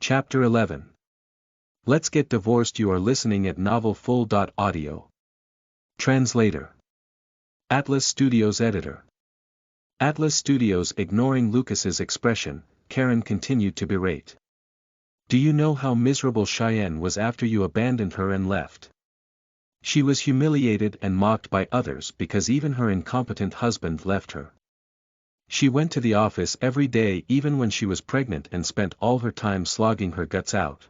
Chapter 11. Let's Get Divorced. You are listening at novelfull.audio. Translator. Atlas Studios Editor. Atlas Studios. Ignoring Lucas's expression, Karen continued to berate. Do you know how miserable Cheyenne was after you abandoned her and left? She was humiliated and mocked by others because even her incompetent husband left her. She went to the office every day even when she was pregnant and spent all her time slogging her guts out.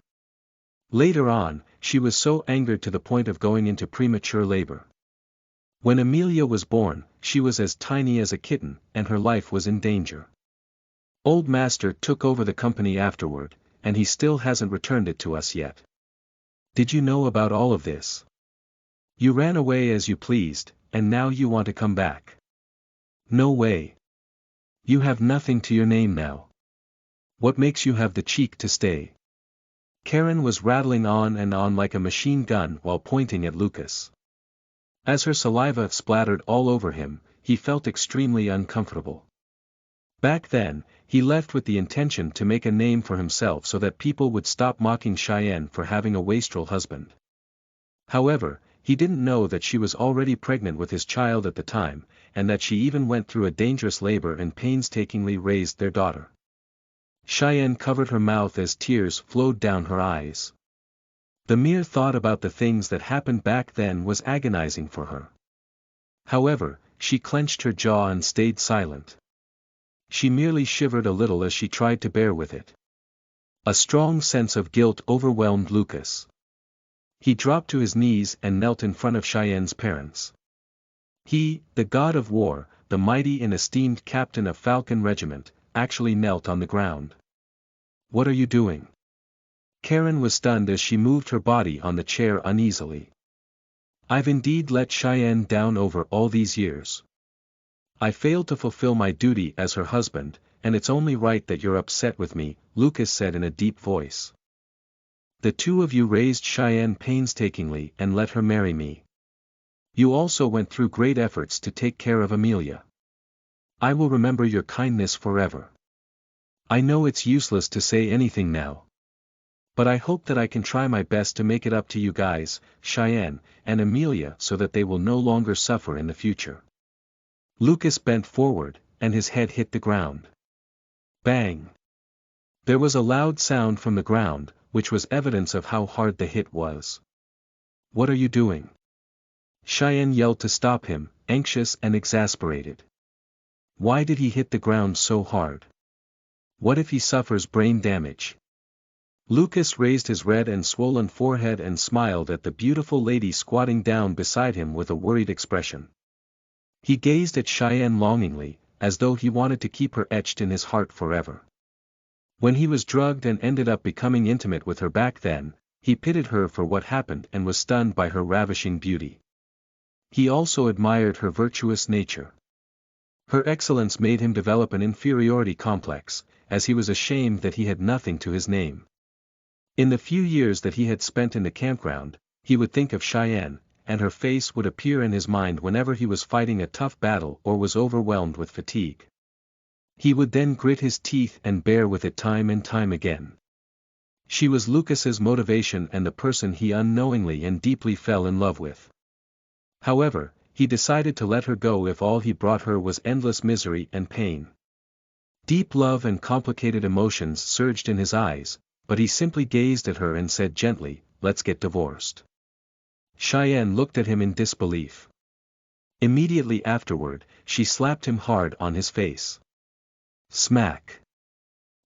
Later on, she was so angered to the point of going into premature labor. When Amelia was born, she was as tiny as a kitten, and her life was in danger. Old Master took over the company afterward, and he still hasn't returned it to us yet. Did you know about all of this? You ran away as you pleased, and now you want to come back. No way. You have nothing to your name now. What makes you have the cheek to stay? Karen was rattling on and on like a machine gun while pointing at Lucas. As her saliva splattered all over him, he felt extremely uncomfortable. Back then, he left with the intention to make a name for himself so that people would stop mocking Cheyenne for having a wastrel husband. However, he didn't know that she was already pregnant with his child at the time, and that she even went through a dangerous labor and painstakingly raised their daughter. Cheyenne covered her mouth as tears flowed down her eyes. The mere thought about the things that happened back then was agonizing for her. However, she clenched her jaw and stayed silent. She merely shivered a little as she tried to bear with it. A strong sense of guilt overwhelmed Lucas. He dropped to his knees and knelt in front of Cheyenne's parents. He, the god of war, the mighty and esteemed captain of Falcon Regiment, actually knelt on the ground. What are you doing? Karen was stunned as she moved her body on the chair uneasily. I've indeed let Cheyenne down over all these years. I failed to fulfill my duty as her husband, and it's only right that you're upset with me, Lucas said in a deep voice. The two of you raised Cheyenne painstakingly and let her marry me. You also went through great efforts to take care of Amelia. I will remember your kindness forever. I know it's useless to say anything now. But I hope that I can try my best to make it up to you guys, Cheyenne, and Amelia, so that they will no longer suffer in the future. Lucas bent forward, and his head hit the ground. Bang! There was a loud sound from the ground, which was evidence of how hard the hit was. What are you doing? Cheyenne yelled to stop him, anxious and exasperated. Why did he hit the ground so hard? What if he suffers brain damage? Lucas raised his red and swollen forehead and smiled at the beautiful lady squatting down beside him with a worried expression. He gazed at Cheyenne longingly, as though he wanted to keep her etched in his heart forever. When he was drugged and ended up becoming intimate with her back then, he pitied her for what happened and was stunned by her ravishing beauty. He also admired her virtuous nature. Her excellence made him develop an inferiority complex, as he was ashamed that he had nothing to his name. In the few years that he had spent in the campground, he would think of Cheyenne, and her face would appear in his mind whenever he was fighting a tough battle or was overwhelmed with fatigue. He would then grit his teeth and bear with it time and time again. She was Lucas's motivation and the person he unknowingly and deeply fell in love with. However, he decided to let her go if all he brought her was endless misery and pain. Deep love and complicated emotions surged in his eyes, but he simply gazed at her and said gently, "Let's get divorced." Cheyenne looked at him in disbelief. Immediately afterward, she slapped him hard on his face. Smack.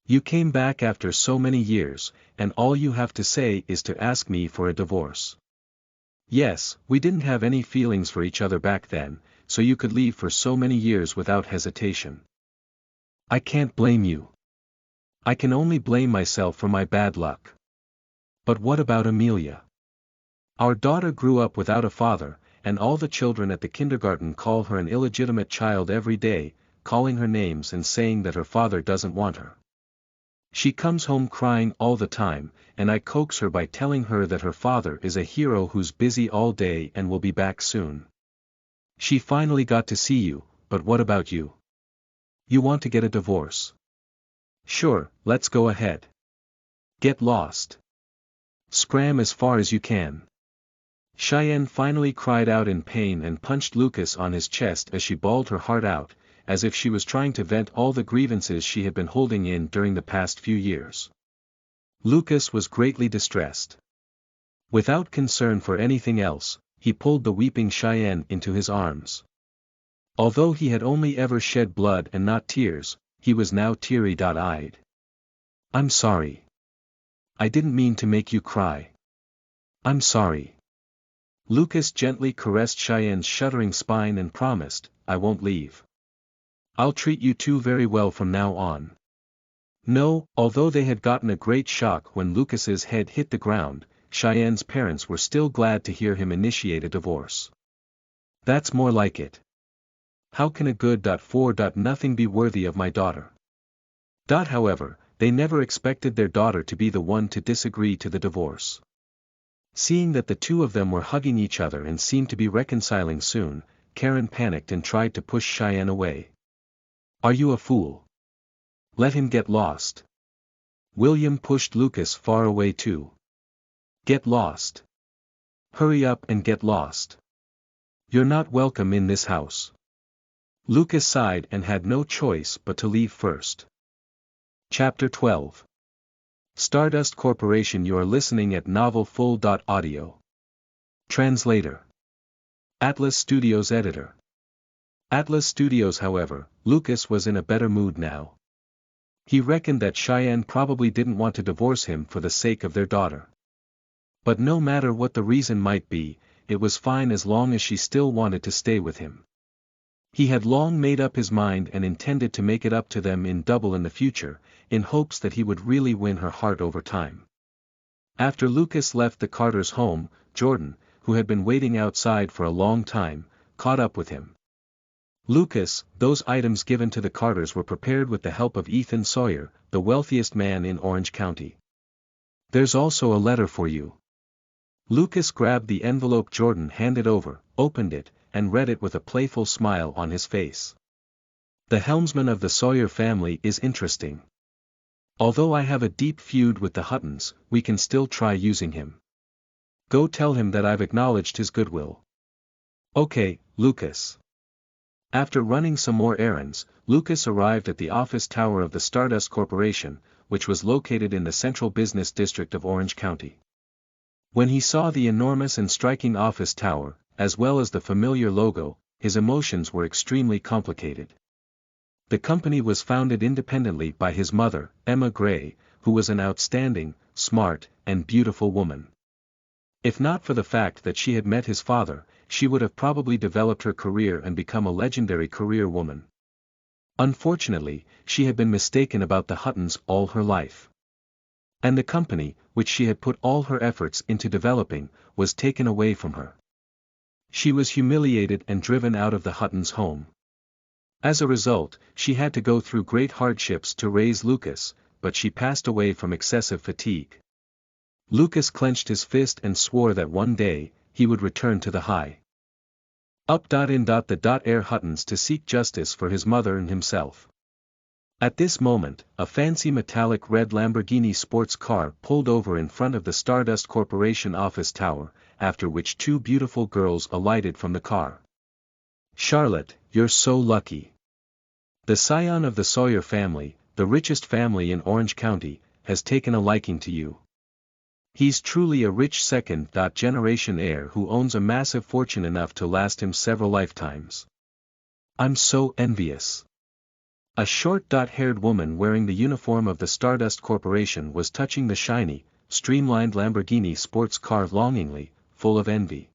You came back after so many years, and all you have to say is to ask me for a divorce. Yes, we didn't have any feelings for each other back then, so you could leave for so many years without hesitation. I can't blame you. I can only blame myself for my bad luck. But what about Amelia? Our daughter grew up without a father, and all the children at the kindergarten call her an illegitimate child every day, calling her names and saying that her father doesn't want her. She comes home crying all the time, and I coax her by telling her that her father is a hero who's busy all day and will be back soon. She finally got to see you, but what about you? You want to get a divorce? Sure, let's go ahead. Get lost. Scram as far as you can. Cheyenne finally cried out in pain and punched Lucas on his chest as she bawled her heart out, as if she was trying to vent all the grievances she had been holding in during the past few years. Lucas was greatly distressed. Without concern for anything else, he pulled the weeping Cheyenne into his arms. Although he had only ever shed blood and not tears, he was now teary-eyed. I'm sorry. I didn't mean to make you cry. I'm sorry. Lucas gently caressed Cheyenne's shuddering spine and promised, I won't leave. I'll treat you two very well from now on. No, although they had gotten a great shock when Lucas's head hit the ground, Cheyenne's parents were still glad to hear him initiate a divorce. That's more like it. How can a good for nothing be worthy of my daughter? However, they never expected their daughter to be the one to disagree to the divorce. Seeing that the two of them were hugging each other and seemed to be reconciling soon, Karen panicked and tried to push Cheyenne away. Are you a fool? Let him get lost. William pushed Lucas far away too. Get lost. Hurry up and get lost. You're not welcome in this house. Lucas sighed and had no choice but to leave first. Chapter 12. Stardust Corporation. You are listening at novelfull.audio. Translator. Atlas Studios Editor. Atlas Studios. However, Lucas was in a better mood now. He reckoned that Cheyenne probably didn't want to divorce him for the sake of their daughter. But no matter what the reason might be, it was fine as long as she still wanted to stay with him. He had long made up his mind and intended to make it up to them in double in the future, in hopes that he would really win her heart over time. After Lucas left the Carters' home, Jordan, who had been waiting outside for a long time, caught up with him. Lucas, those items given to the Carters were prepared with the help of Ethan Sawyer, the wealthiest man in Orange County. There's also a letter for you. Lucas grabbed the envelope Jordan handed over, opened it, and read it with a playful smile on his face. The helmsman of the Sawyer family is interesting. Although I have a deep feud with the Huttons, we can still try using him. Go tell him that I've acknowledged his goodwill. Okay, Lucas. After running some more errands, Lucas arrived at the office tower of the Stardust Corporation, which was located in the central business district of Orange County. When he saw the enormous and striking office tower, as well as the familiar logo, his emotions were extremely complicated. The company was founded independently by his mother, Emma Gray, who was an outstanding, smart, and beautiful woman. If not for the fact that she had met his father, she would have probably developed her career and become a legendary career woman. Unfortunately, she had been mistaken about the Huttons all her life. And the company, which she had put all her efforts into developing, was taken away from her. She was humiliated and driven out of the Huttons' home. As a result, she had to go through great hardships to raise Lucas, but she passed away from excessive fatigue. Lucas clenched his fist and swore that one day, he would return to the high up.in the air Huttons to seek justice for his mother and himself. At this moment, a fancy metallic red Lamborghini sports car pulled over in front of the Stardust Corporation office tower, after which two beautiful girls alighted from the car. Charlotte, you're so lucky. The scion of the Sawyer family, the richest family in Orange County, has taken a liking to you. He's truly a rich second-generation heir who owns a massive fortune enough to last him several lifetimes. I'm so envious. A short-haired woman wearing the uniform of the Stardust Corporation was touching the shiny, streamlined Lamborghini sports car longingly, full of envy.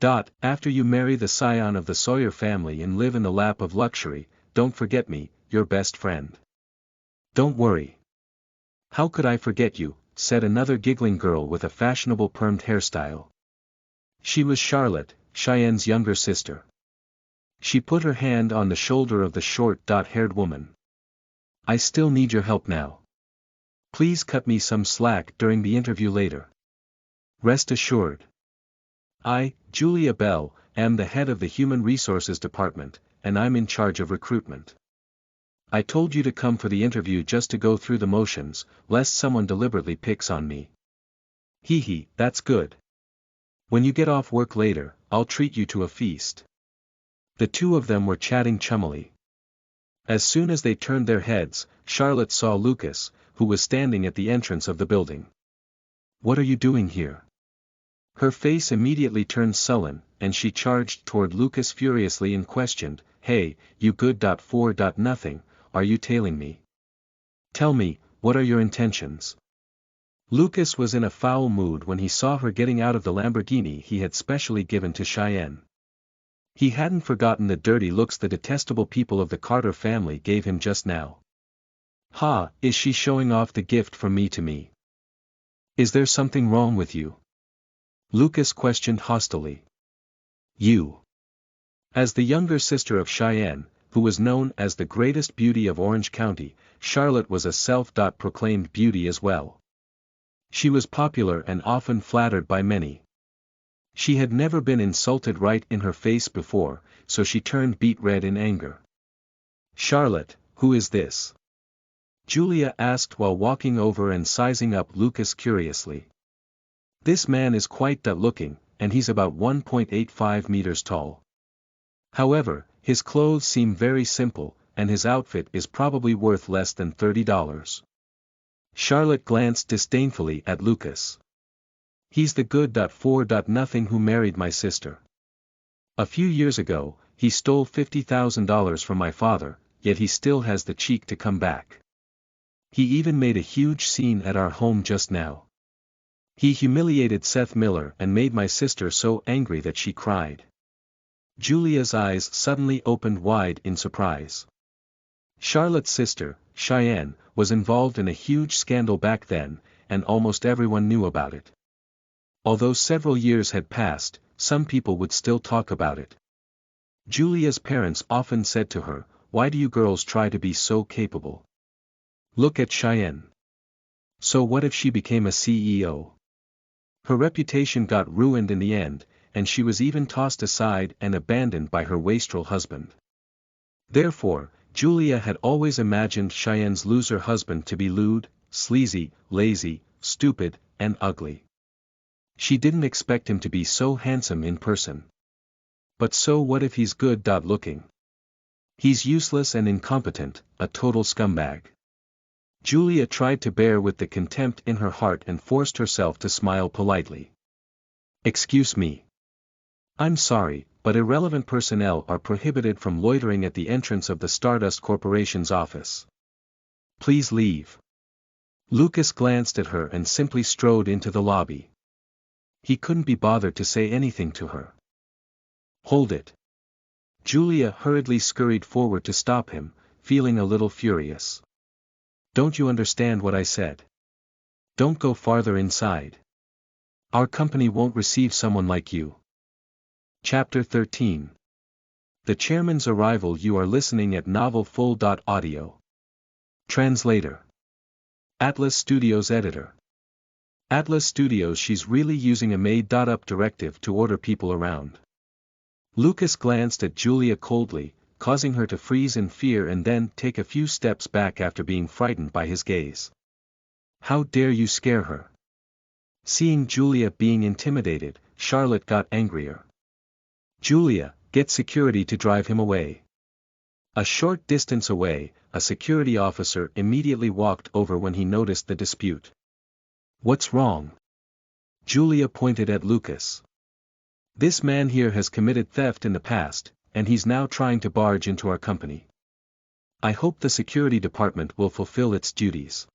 After you marry the scion of the Sawyer family and live in the lap of luxury, don't forget me, your best friend. Don't worry. How could I forget you, said another giggling girl with a fashionable permed hairstyle. She was Charlotte, Cheyenne's younger sister. She put her hand on the shoulder of the short-haired woman. I still need your help now. Please cut me some slack during the interview later. Rest assured. I, Julia Bell, am the head of the Human Resources Department, and I'm in charge of recruitment. I told you to come for the interview just to go through the motions, lest someone deliberately picks on me. Hee hee, that's good. When you get off work later, I'll treat you to a feast. The two of them were chatting chummily. As soon as they turned their heads, Charlotte saw Lucas, who was standing at the entrance of the building. What are you doing here? Her face immediately turned sullen, and she charged toward Lucas furiously and questioned, Hey, you good for nothing, are you tailing me? Tell me, what are your intentions? Lucas was in a foul mood when he saw her getting out of the Lamborghini he had specially given to Cheyenne. He hadn't forgotten the dirty looks the detestable people of the Carter family gave him just now. Ha, is she showing off the gift from me to me? Is there something wrong with you? Lucas questioned hostilely. You. As the younger sister of Cheyenne, who was known as the greatest beauty of Orange County, Charlotte was a self-proclaimed beauty as well. She was popular and often flattered by many. She had never been insulted right in her face before, so she turned beet red in anger. Charlotte, who is this? Julia asked while walking over and sizing up Lucas curiously. This man is quite good-looking, and he's about 1.85 meters tall. However, his clothes seem very simple, and his outfit is probably worth less than $30. Charlotte glanced disdainfully at Lucas. He's the good for nothing who married my sister. A few years ago, he stole $50,000 from my father, yet he still has the cheek to come back. He even made a huge scene at our home just now. He humiliated Seth Miller and made my sister so angry that she cried. Julia's eyes suddenly opened wide in surprise. Charlotte's sister, Cheyenne, was involved in a huge scandal back then, and almost everyone knew about it. Although several years had passed, some people would still talk about it. Julia's parents often said to her, Why do you girls try to be so capable? Look at Cheyenne. So what if she became a CEO? Her reputation got ruined in the end, and she was even tossed aside and abandoned by her wastrel husband. Therefore, Julia had always imagined Cheyenne's loser husband to be lewd, sleazy, lazy, stupid, and ugly. She didn't expect him to be so handsome in person. But so what if he's good-looking? He's useless and incompetent, a total scumbag. Julia tried to bear with the contempt in her heart and forced herself to smile politely. Excuse me. I'm sorry, but irrelevant personnel are prohibited from loitering at the entrance of the Stardust Corporation's office. Please leave. Lucas glanced at her and simply strode into the lobby. He couldn't be bothered to say anything to her. Hold it. Julia hurriedly scurried forward to stop him, feeling a little furious. Don't you understand what I said? Don't go farther inside. Our company won't receive someone like you. Chapter 13. The Chairman's Arrival. You are listening at novelfull.audio. Translator. Atlas Studios Editor. Atlas Studios. She's really using a made-up directive to order people around. Lucas glanced at Julia coldly, causing her to freeze in fear and then take a few steps back after being frightened by his gaze. How dare you scare her? Seeing Julia being intimidated, Charlotte got angrier. Julia, get security to drive him away. A short distance away, a security officer immediately walked over when he noticed the dispute. What's wrong? Julia pointed at Lucas. This man here has committed theft in the past, and he's now trying to barge into our company. I hope the security department will fulfill its duties.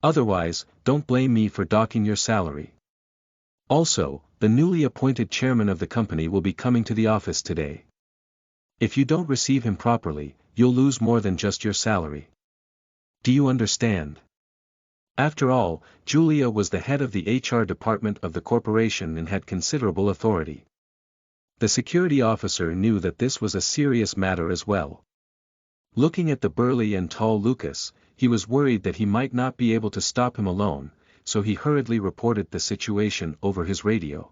Otherwise, don't blame me for docking your salary. Also, the newly appointed chairman of the company will be coming to the office today. If you don't receive him properly, you'll lose more than just your salary. Do you understand? After all, Julia was the head of the HR department of the corporation and had considerable authority. The security officer knew that this was a serious matter as well. Looking at the burly and tall Lucas, he was worried that he might not be able to stop him alone, so he hurriedly reported the situation over his radio.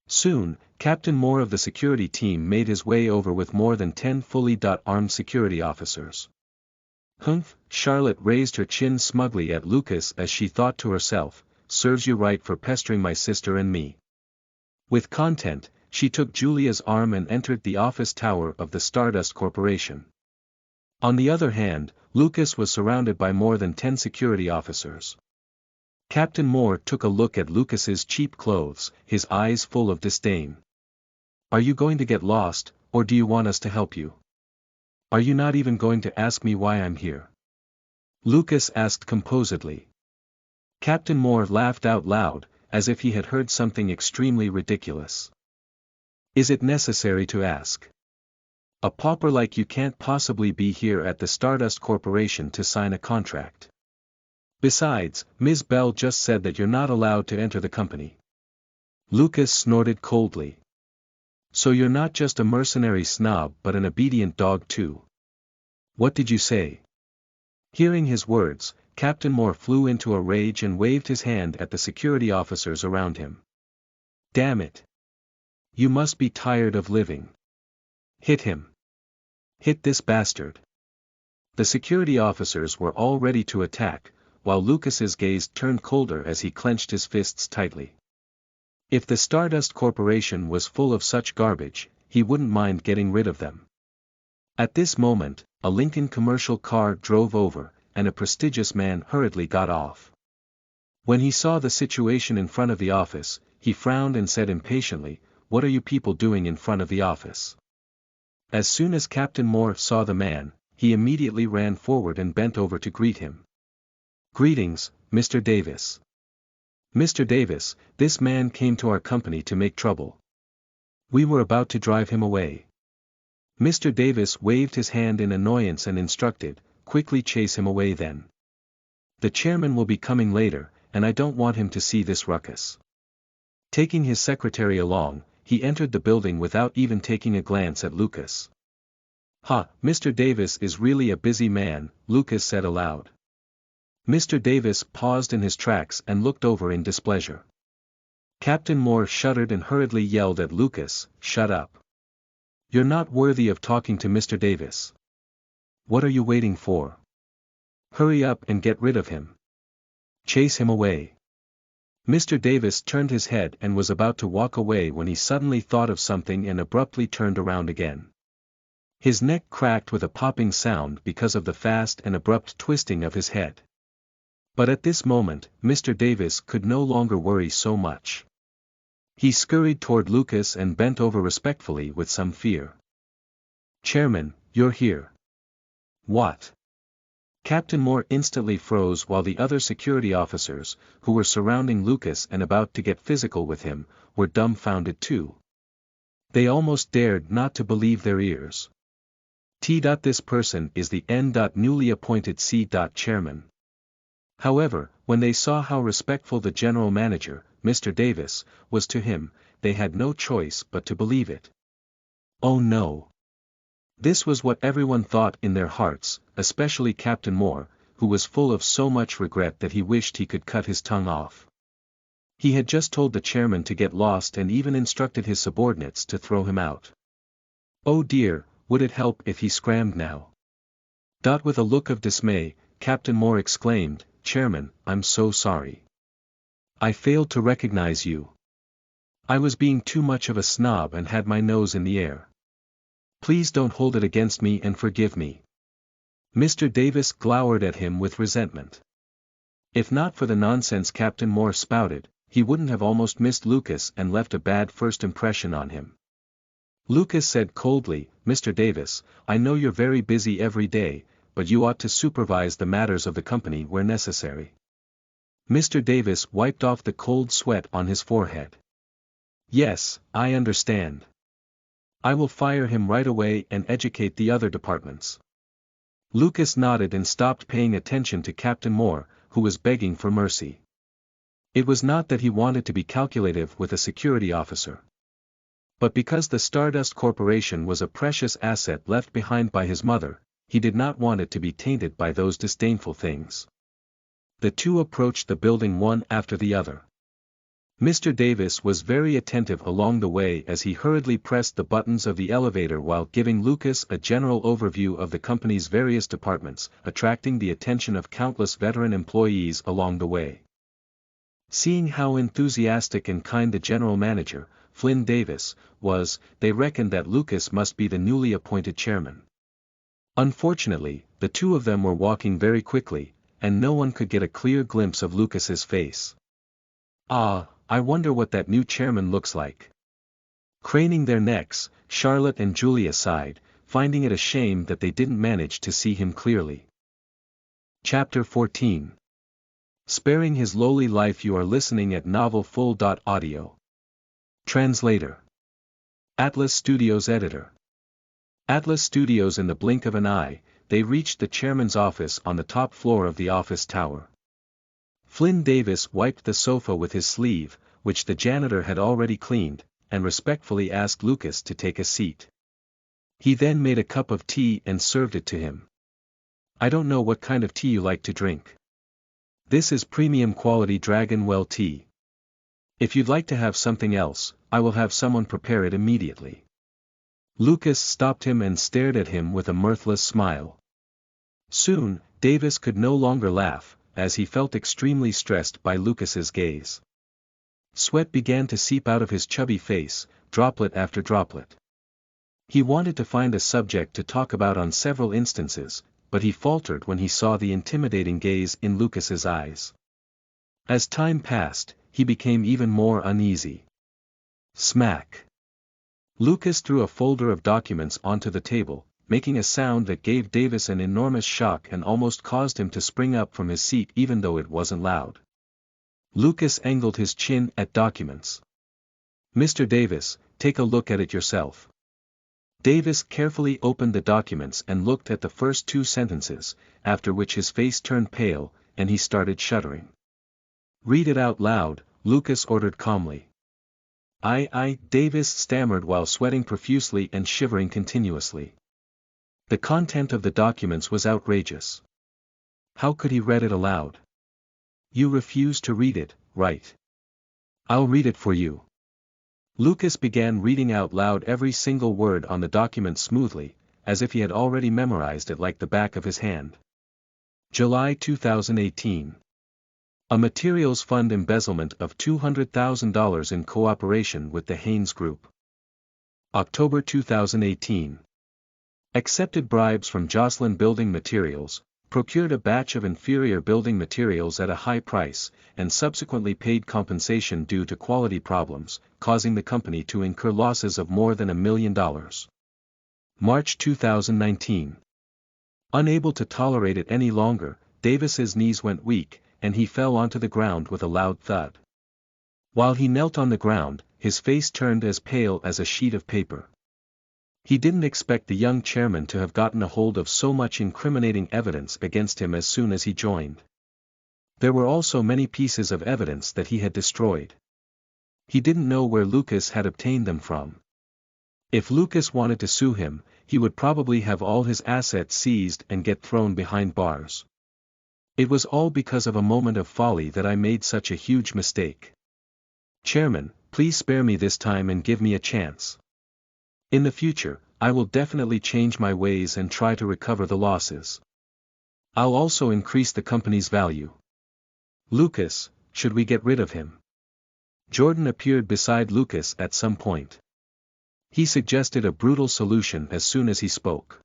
Soon, Captain Moore of the security team made his way over with more than 10 fully armed security officers. Humph, Charlotte raised her chin smugly at Lucas as she thought to herself, serves you right for pestering my sister and me. With content, she took Julia's arm and entered the office tower of the Stardust Corporation. On the other hand, Lucas was surrounded by more than 10 security officers. Captain Moore took a look at Lucas's cheap clothes, his eyes full of disdain. Are you going to get lost, or do you want us to help you? Are you not even going to ask me why I'm here? Lucas asked composedly. Captain Moore laughed out loud, as if he had heard something extremely ridiculous. Is it necessary to ask? A pauper like you can't possibly be here at the Stardust Corporation to sign a contract. Besides, Ms. Bell just said that you're not allowed to enter the company. Lucas snorted coldly. So you're not just a mercenary snob but an obedient dog too. What did you say? Hearing his words, Captain Moore flew into a rage and waved his hand at the security officers around him. Damn it! You must be tired of living. Hit him. Hit this bastard. The security officers were all ready to attack, while Lucas's gaze turned colder as he clenched his fists tightly. If the Stardust Corporation was full of such garbage, he wouldn't mind getting rid of them. At this moment, a Lincoln commercial car drove over, and a prestigious man hurriedly got off. When he saw the situation in front of the office, he frowned and said impatiently, "What are you people doing in front of the office?" As soon as Captain Moore saw the man, he immediately ran forward and bent over to greet him. Greetings, Mr. Davis. Mr. Davis, this man came to our company to make trouble. We were about to drive him away. Mr. Davis waved his hand in annoyance and instructed, quickly chase him away then. The chairman will be coming later, and I don't want him to see this ruckus. Taking his secretary along, he entered the building without even taking a glance at Lucas. Mr. Davis is really a busy man, Lucas said aloud. Mr. Davis paused in his tracks and looked over in displeasure. Captain Moore shuddered and hurriedly yelled at Lucas, "Shut up. You're not worthy of talking to Mr. Davis. What are you waiting for? Hurry up and get rid of him. Chase him away." Mr. Davis turned his head and was about to walk away when he suddenly thought of something and abruptly turned around again. His neck cracked with a popping sound because of the fast and abrupt twisting of his head. But at this moment, Mr. Davis could no longer worry so much. He scurried toward Lucas and bent over respectfully with some fear. "Chairman, you're here." "What?" Captain Moore instantly froze while the other security officers, who were surrounding Lucas and about to get physical with him, were dumbfounded too. They almost dared not to believe their ears. This person is the newly appointed chairman. However, when they saw how respectful the general manager, Mr. Davis, was to him, they had no choice but to believe it. Oh no! This was what everyone thought in their hearts, especially Captain Moore, who was full of so much regret that he wished he could cut his tongue off. He had just told the chairman to get lost and even instructed his subordinates to throw him out. Oh dear, would it help if he scrammed now? With a look of dismay, Captain Moore exclaimed, "Chairman, I'm so sorry. I failed to recognize you. I was being too much of a snob and had my nose in the air. Please don't hold it against me and forgive me." Mr. Davis glowered at him with resentment. If not for the nonsense Captain Moore spouted, he wouldn't have almost missed Lucas and left a bad first impression on him. Lucas said coldly, "Mr. Davis, I know you're very busy every day, but you ought to supervise the matters of the company where necessary." Mr. Davis wiped off the cold sweat on his forehead. "Yes, I understand. I will fire him right away and educate the other departments." Lucas nodded and stopped paying attention to Captain Moore, who was begging for mercy. It was not that he wanted to be calculative with a security officer. But because the Stardust Corporation was a precious asset left behind by his mother, he did not want it to be tainted by those disdainful things. The two approached the building one after the other. Mr. Davis was very attentive along the way as he hurriedly pressed the buttons of the elevator while giving Lucas a general overview of the company's various departments, attracting the attention of countless veteran employees along the way. Seeing how enthusiastic and kind the general manager, Flynn Davis, was, they reckoned that Lucas must be the newly appointed chairman. Unfortunately, the two of them were walking very quickly, and no one could get a clear glimpse of Lucas's face. "Ah, I wonder what that new chairman looks like." Craning their necks, Charlotte and Julia sighed, finding it a shame that they didn't manage to see him clearly. Chapter 14. Sparing his lowly life. You are listening at novelfull.audio. Translator. Atlas Studios Editor. Atlas Studios. In the blink of an eye, they reached the chairman's office on the top floor of the office tower. Flynn Davis wiped the sofa with his sleeve, which the janitor had already cleaned, and respectfully asked Lucas to take a seat. He then made a cup of tea and served it to him. "I don't know what kind of tea you like to drink. This is premium quality Dragon Well tea. If you'd like to have something else, I will have someone prepare it immediately." Lucas stopped him and stared at him with a mirthless smile. Soon, Davis could no longer laugh, as he felt extremely stressed by Lucas's gaze. Sweat began to seep out of his chubby face, droplet after droplet. He wanted to find a subject to talk about on several instances, but he faltered when he saw the intimidating gaze in Lucas's eyes. As time passed, he became even more uneasy. Smack! Lucas threw a folder of documents onto the table, making a sound that gave Davis an enormous shock and almost caused him to spring up from his seat even though it wasn't loud. Lucas angled his chin at documents. "Mr. Davis, take a look at it yourself." Davis carefully opened the documents and looked at the first two sentences, after which his face turned pale, and he started shuddering. "Read it out loud," Lucas ordered calmly. Davis stammered while sweating profusely and shivering continuously. The content of the documents was outrageous. How could he read it aloud? "You refuse to read it, right? I'll read it for you." Lucas began reading out loud every single word on the document smoothly, as if he had already memorized it like the back of his hand. July 2018. A materials fund embezzlement of $200,000 in cooperation with the Haynes Group. October 2018. Accepted bribes from Jocelyn Building Materials, procured a batch of inferior building materials at a high price, and subsequently paid compensation due to quality problems, causing the company to incur losses of more than $1 million. March 2019. Unable to tolerate it any longer, Davis's knees went weak, and he fell onto the ground with a loud thud. While he knelt on the ground, his face turned as pale as a sheet of paper. He didn't expect the young chairman to have gotten a hold of so much incriminating evidence against him as soon as he joined. There were also many pieces of evidence that he had destroyed. He didn't know where Lucas had obtained them from. If Lucas wanted to sue him, he would probably have all his assets seized and get thrown behind bars. "It was all because of a moment of folly that I made such a huge mistake. Chairman, please spare me this time and give me a chance. In the future, I will definitely change my ways and try to recover the losses. I'll also increase the company's value." "Lucas, should we get rid of him?" Jordan appeared beside Lucas at some point. He suggested a brutal solution as soon as he spoke.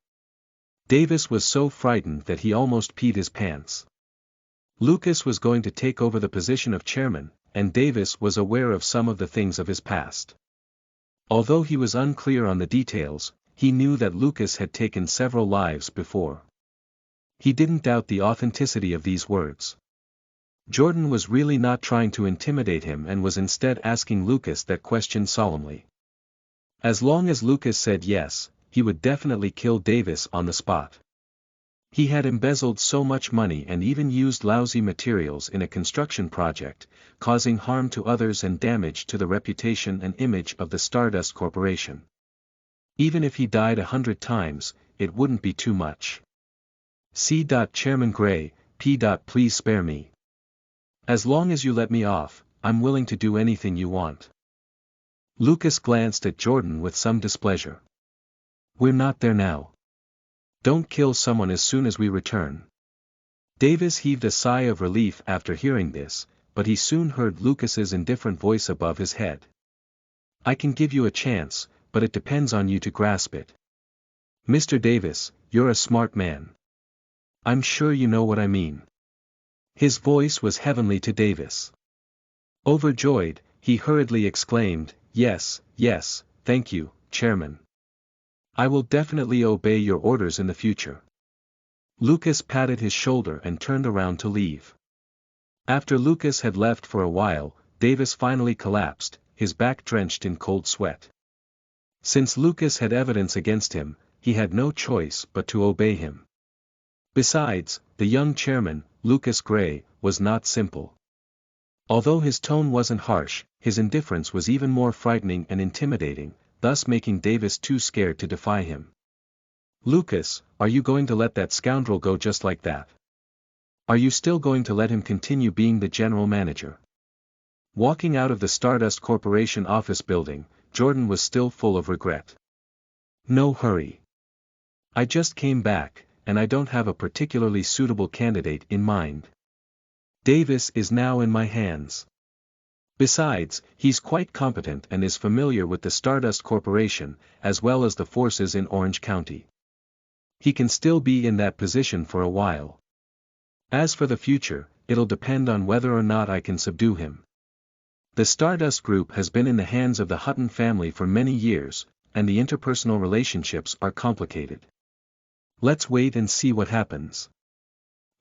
Davis was so frightened that he almost peed his pants. Lucas was going to take over the position of chairman, and Davis was aware of some of the things of his past. Although he was unclear on the details, he knew that Lucas had taken several lives before. He didn't doubt the authenticity of these words. Jordan was really not trying to intimidate him and was instead asking Lucas that question solemnly. As long as Lucas said yes, he would definitely kill Davis on the spot. He had embezzled so much money and even used lousy materials in a construction project, causing harm to others and damage to the reputation and image of the Stardust Corporation. Even if he died 100 times, it wouldn't be too much. C. Chairman Gray, P. Please spare me. As long as you let me off, I'm willing to do anything you want. Lucas glanced at Jordan with some displeasure. We're not there now. Don't kill someone as soon as we return. Davis heaved a sigh of relief after hearing this, but he soon heard Lucas's indifferent voice above his head. I can give you a chance, but it depends on you to grasp it. Mr. Davis, you're a smart man. I'm sure you know what I mean. His voice was heavenly to Davis. Overjoyed, he hurriedly exclaimed, Yes, yes, thank you, Chairman. I will definitely obey your orders in the future. Lucas patted his shoulder and turned around to leave. After Lucas had left for a while, Davis finally collapsed, his back drenched in cold sweat. Since Lucas had evidence against him, he had no choice but to obey him. Besides, the young chairman, Lucas Gray, was not simple. Although his tone wasn't harsh, his indifference was even more frightening and intimidating, thus making Davis too scared to defy him. Lucas, are you going to let that scoundrel go just like that? Are you still going to let him continue being the general manager? Walking out of the Stardust Corporation office building, Jordan was still full of regret. No hurry. I just came back, and I don't have a particularly suitable candidate in mind. Davis is now in my hands. Besides, he's quite competent and is familiar with the Stardust Corporation, as well as the forces in Orange County. He can still be in that position for a while. As for the future, it'll depend on whether or not I can subdue him. The Stardust Group has been in the hands of the Hutton family for many years, and the interpersonal relationships are complicated. Let's wait and see what happens.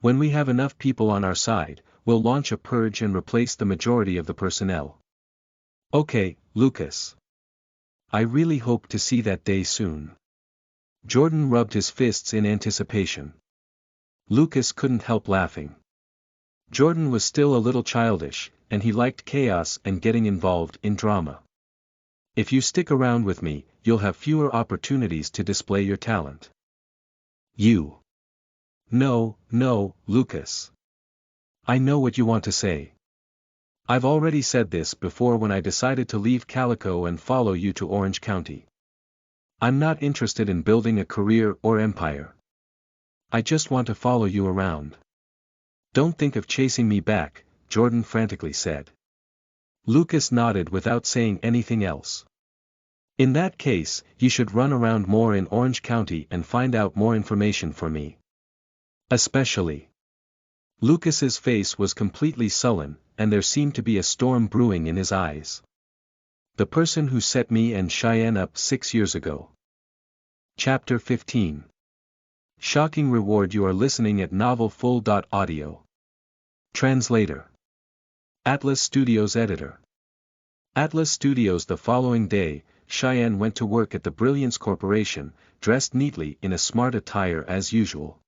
When we have enough people on our side, we'll launch a purge and replace the majority of the personnel. Okay, Lucas. I really hope to see that day soon. Jordan rubbed his fists in anticipation. Lucas couldn't help laughing. Jordan was still a little childish, and he liked chaos and getting involved in drama. If you stick around with me, you'll have fewer opportunities to display your talent. You. No, Lucas. I know what you want to say. I've already said this before when I decided to leave Calico and follow you to Orange County. I'm not interested in building a career or empire. I just want to follow you around. Don't think of chasing me back, Jordan frantically said. Lucas nodded without saying anything else. In that case, you should run around more in Orange County and find out more information for me. Especially. Lucas's face was completely sullen, and there seemed to be a storm brewing in his eyes. The person who set me and Cheyenne up 6 years ago. Chapter 15. Shocking reward. You are listening at novelfull.audio. Translator. Atlas Studios Editor. Atlas Studios. The following day, Cheyenne went to work at the Brilliance Corporation, dressed neatly in a smart attire as usual.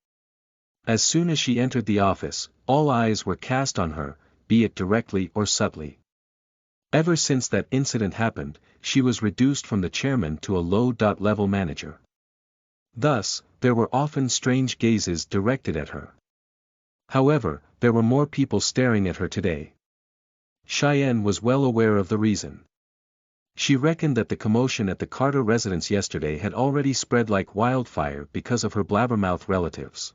As soon as she entered the office, all eyes were cast on her, be it directly or subtly. Ever since that incident happened, she was reduced from the chairman to a low-level manager. Thus, there were often strange gazes directed at her. However, there were more people staring at her today. Cheyenne was well aware of the reason. She reckoned that the commotion at the Carter residence yesterday had already spread like wildfire because of her blabbermouth relatives.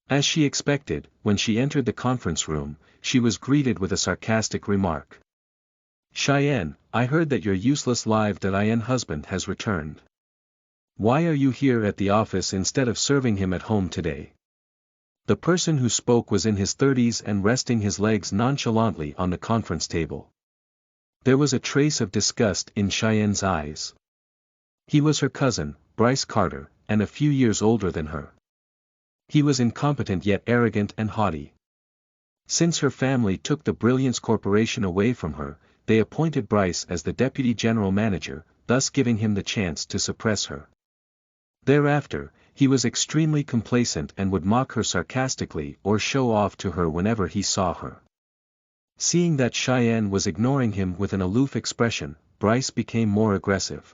As she expected, when she entered the conference room, she was greeted with a sarcastic remark. Cheyenne, I heard that your useless live-in husband has returned. Why are you here at the office instead of serving him at home today? The person who spoke was in his 30s and resting his legs nonchalantly on the conference table. There was a trace of disgust in Cheyenne's eyes. He was her cousin, Bryce Carter, and a few years older than her. He was incompetent yet arrogant and haughty. Since her family took the Brilliance Corporation away from her, they appointed Bryce as the deputy general manager, thus giving him the chance to suppress her. Thereafter, he was extremely complacent and would mock her sarcastically or show off to her whenever he saw her. Seeing that Cheyenne was ignoring him with an aloof expression, Bryce became more aggressive.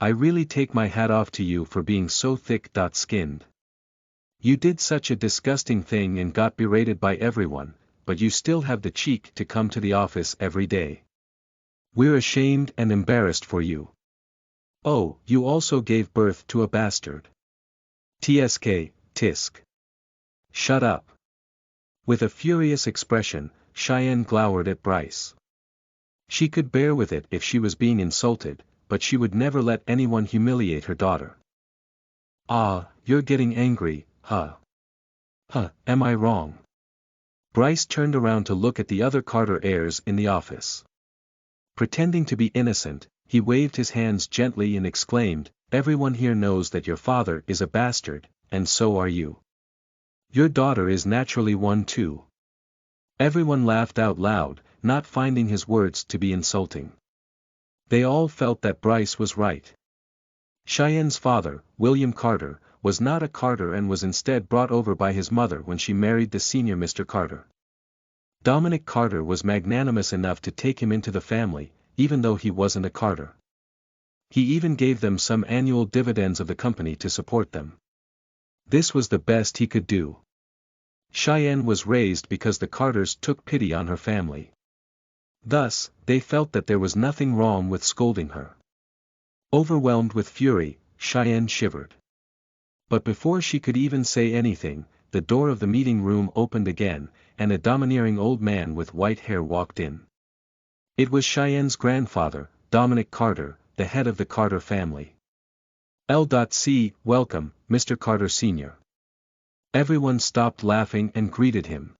I really take my hat off to you for being so thick-skinned. You did such a disgusting thing and got berated by everyone, but you still have the cheek to come to the office every day. We're ashamed and embarrassed for you. Oh, you also gave birth to a bastard. TSK, tisk. Shut up. With a furious expression, Cheyenne glowered at Bryce. She could bear with it if she was being insulted, but she would never let anyone humiliate her daughter. Ah, you're getting angry, huh? Huh, am I wrong? Bryce turned around to look at the other Carter heirs in the office. Pretending to be innocent, he waved his hands gently and exclaimed, "Everyone here knows that your father is a bastard, and so are you. Your daughter is naturally one too." Everyone laughed out loud, not finding his words to be insulting. They all felt that Bryce was right. Cheyenne's father, William Carter, was not a Carter and was instead brought over by his mother when she married the senior Mr. Carter. Dominic Carter was magnanimous enough to take him into the family, even though he wasn't a Carter. He even gave them some annual dividends of the company to support them. This was the best he could do. Cheyenne was raised because the Carters took pity on her family. Thus, they felt that there was nothing wrong with scolding her. Overwhelmed with fury, Cheyenne shivered. But before she could even say anything, the door of the meeting room opened again, and a domineering old man with white hair walked in. It was Cheyenne's grandfather, Dominic Carter, the head of the Carter family. L.C. Welcome, Mr. Carter Sr. Everyone stopped laughing and greeted him.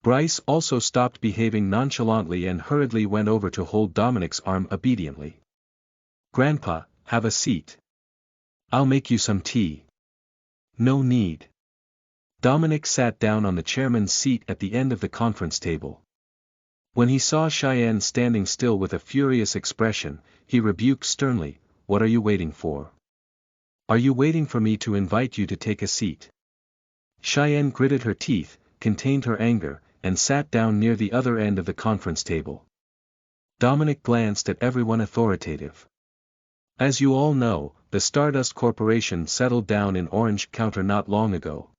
Bryce also stopped behaving nonchalantly and hurriedly went over to hold Dominic's arm obediently. "Grandpa, have a seat. I'll make you some tea." "No need." Dominic sat down on the chairman's seat at the end of the conference table. When he saw Cheyenne standing still with a furious expression, he rebuked sternly, "What are you waiting for? Are you waiting for me to invite you to take a seat?" Cheyenne gritted her teeth, contained her anger, and sat down near the other end of the conference table. Dominic glanced at everyone authoritative. "As you all know, the Stardust Corporation settled down in Orange County not long ago.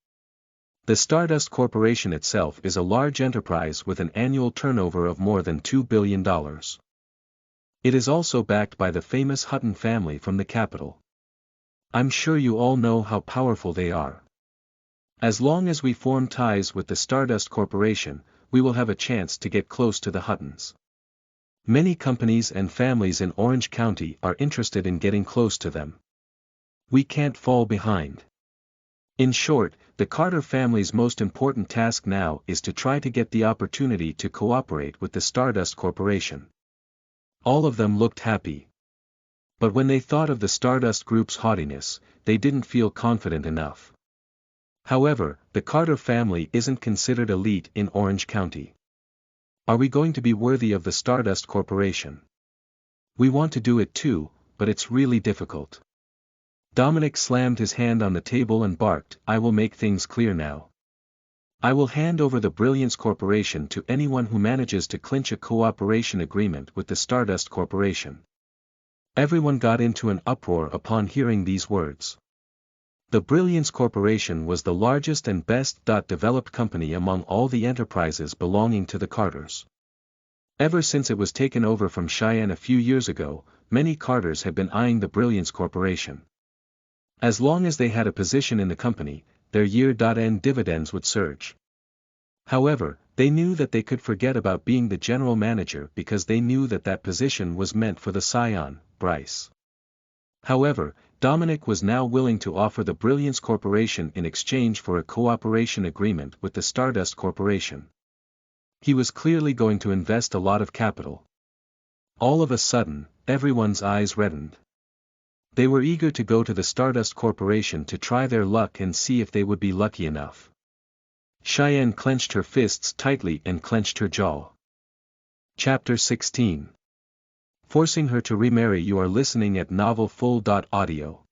The Stardust Corporation itself is a large enterprise with an annual turnover of more than $2 billion. It is also backed by the famous Hutton family from the capital. I'm sure you all know how powerful they are. As long as we form ties with the Stardust Corporation, we will have a chance to get close to the Huttons. Many companies and families in Orange County are interested in getting close to them. We can't fall behind. In short, the Carter family's most important task now is to try to get the opportunity to cooperate with the Stardust Corporation." All of them looked happy. But when they thought of the Stardust Group's haughtiness, they didn't feel confident enough. However, the Carter family isn't considered elite in Orange County. Are we going to be worthy of the Stardust Corporation? We want to do it too, but it's really difficult. Dominic slammed his hand on the table and barked, "I will make things clear now. I will hand over the Brilliance Corporation to anyone who manages to clinch a cooperation agreement with the Stardust Corporation." Everyone got into an uproar upon hearing these words. The Brilliance Corporation was the largest and best developed company among all the enterprises belonging to the Carters. Ever since it was taken over from Cheyenne a few years ago, many Carters had been eyeing the Brilliance Corporation. As long as they had a position in the company, their year-end dividends would surge. However, they knew that they could forget about being the general manager because they knew that that position was meant for the scion, Bryce. However, Dominic was now willing to offer the Brilliance Corporation in exchange for a cooperation agreement with the Stardust Corporation. He was clearly going to invest a lot of capital. All of a sudden, everyone's eyes reddened. They were eager to go to the Stardust Corporation to try their luck and see if they would be lucky enough. Cheyenne clenched her fists tightly and clenched her jaw. Chapter 16. Forcing her to remarry. You are listening at novelfull.audio.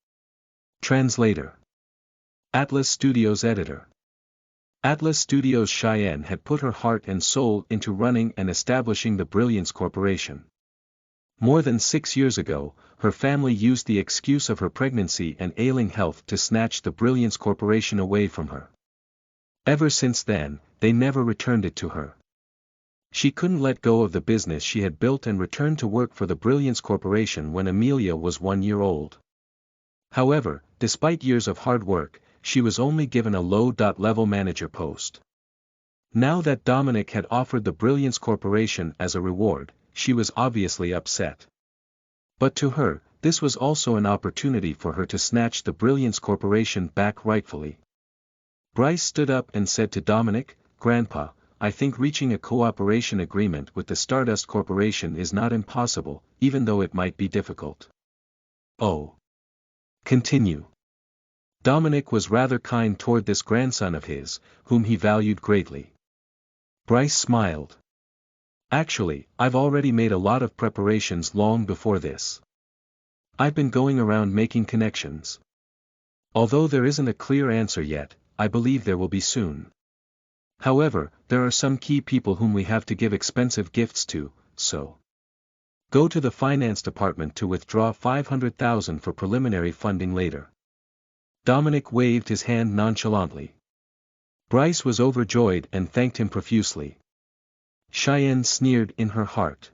Translator. Atlas Studios Editor. Atlas Studios. Cheyenne had put her heart and soul into running and establishing the Brilliance Corporation. More than 6 years ago, her family used the excuse of her pregnancy and ailing health to snatch the Brilliance Corporation away from her. Ever since then, they never returned it to her. She couldn't let go of the business she had built and return to work for the Brilliance Corporation when Amelia was 1 year old. However, despite years of hard work, she was only given a low-level manager post. Now that Dominic had offered the Brilliance Corporation as a reward, she was obviously upset. But to her, this was also an opportunity for her to snatch the Brilliance Corporation back rightfully. Bryce stood up and said to Dominic, "Grandpa, I think reaching a cooperation agreement with the Stardust Corporation is not impossible, even though it might be difficult." "Oh. Continue." Dominic was rather kind toward this grandson of his, whom he valued greatly. Bryce smiled. "Actually, I've already made a lot of preparations long before this. I've been going around making connections. Although there isn't a clear answer yet, I believe there will be soon. However, there are some key people whom we have to give expensive gifts to, so go to the finance department to withdraw $500,000 for preliminary funding later." Dominic waved his hand nonchalantly. Bryce was overjoyed and thanked him profusely. Cheyenne sneered in her heart.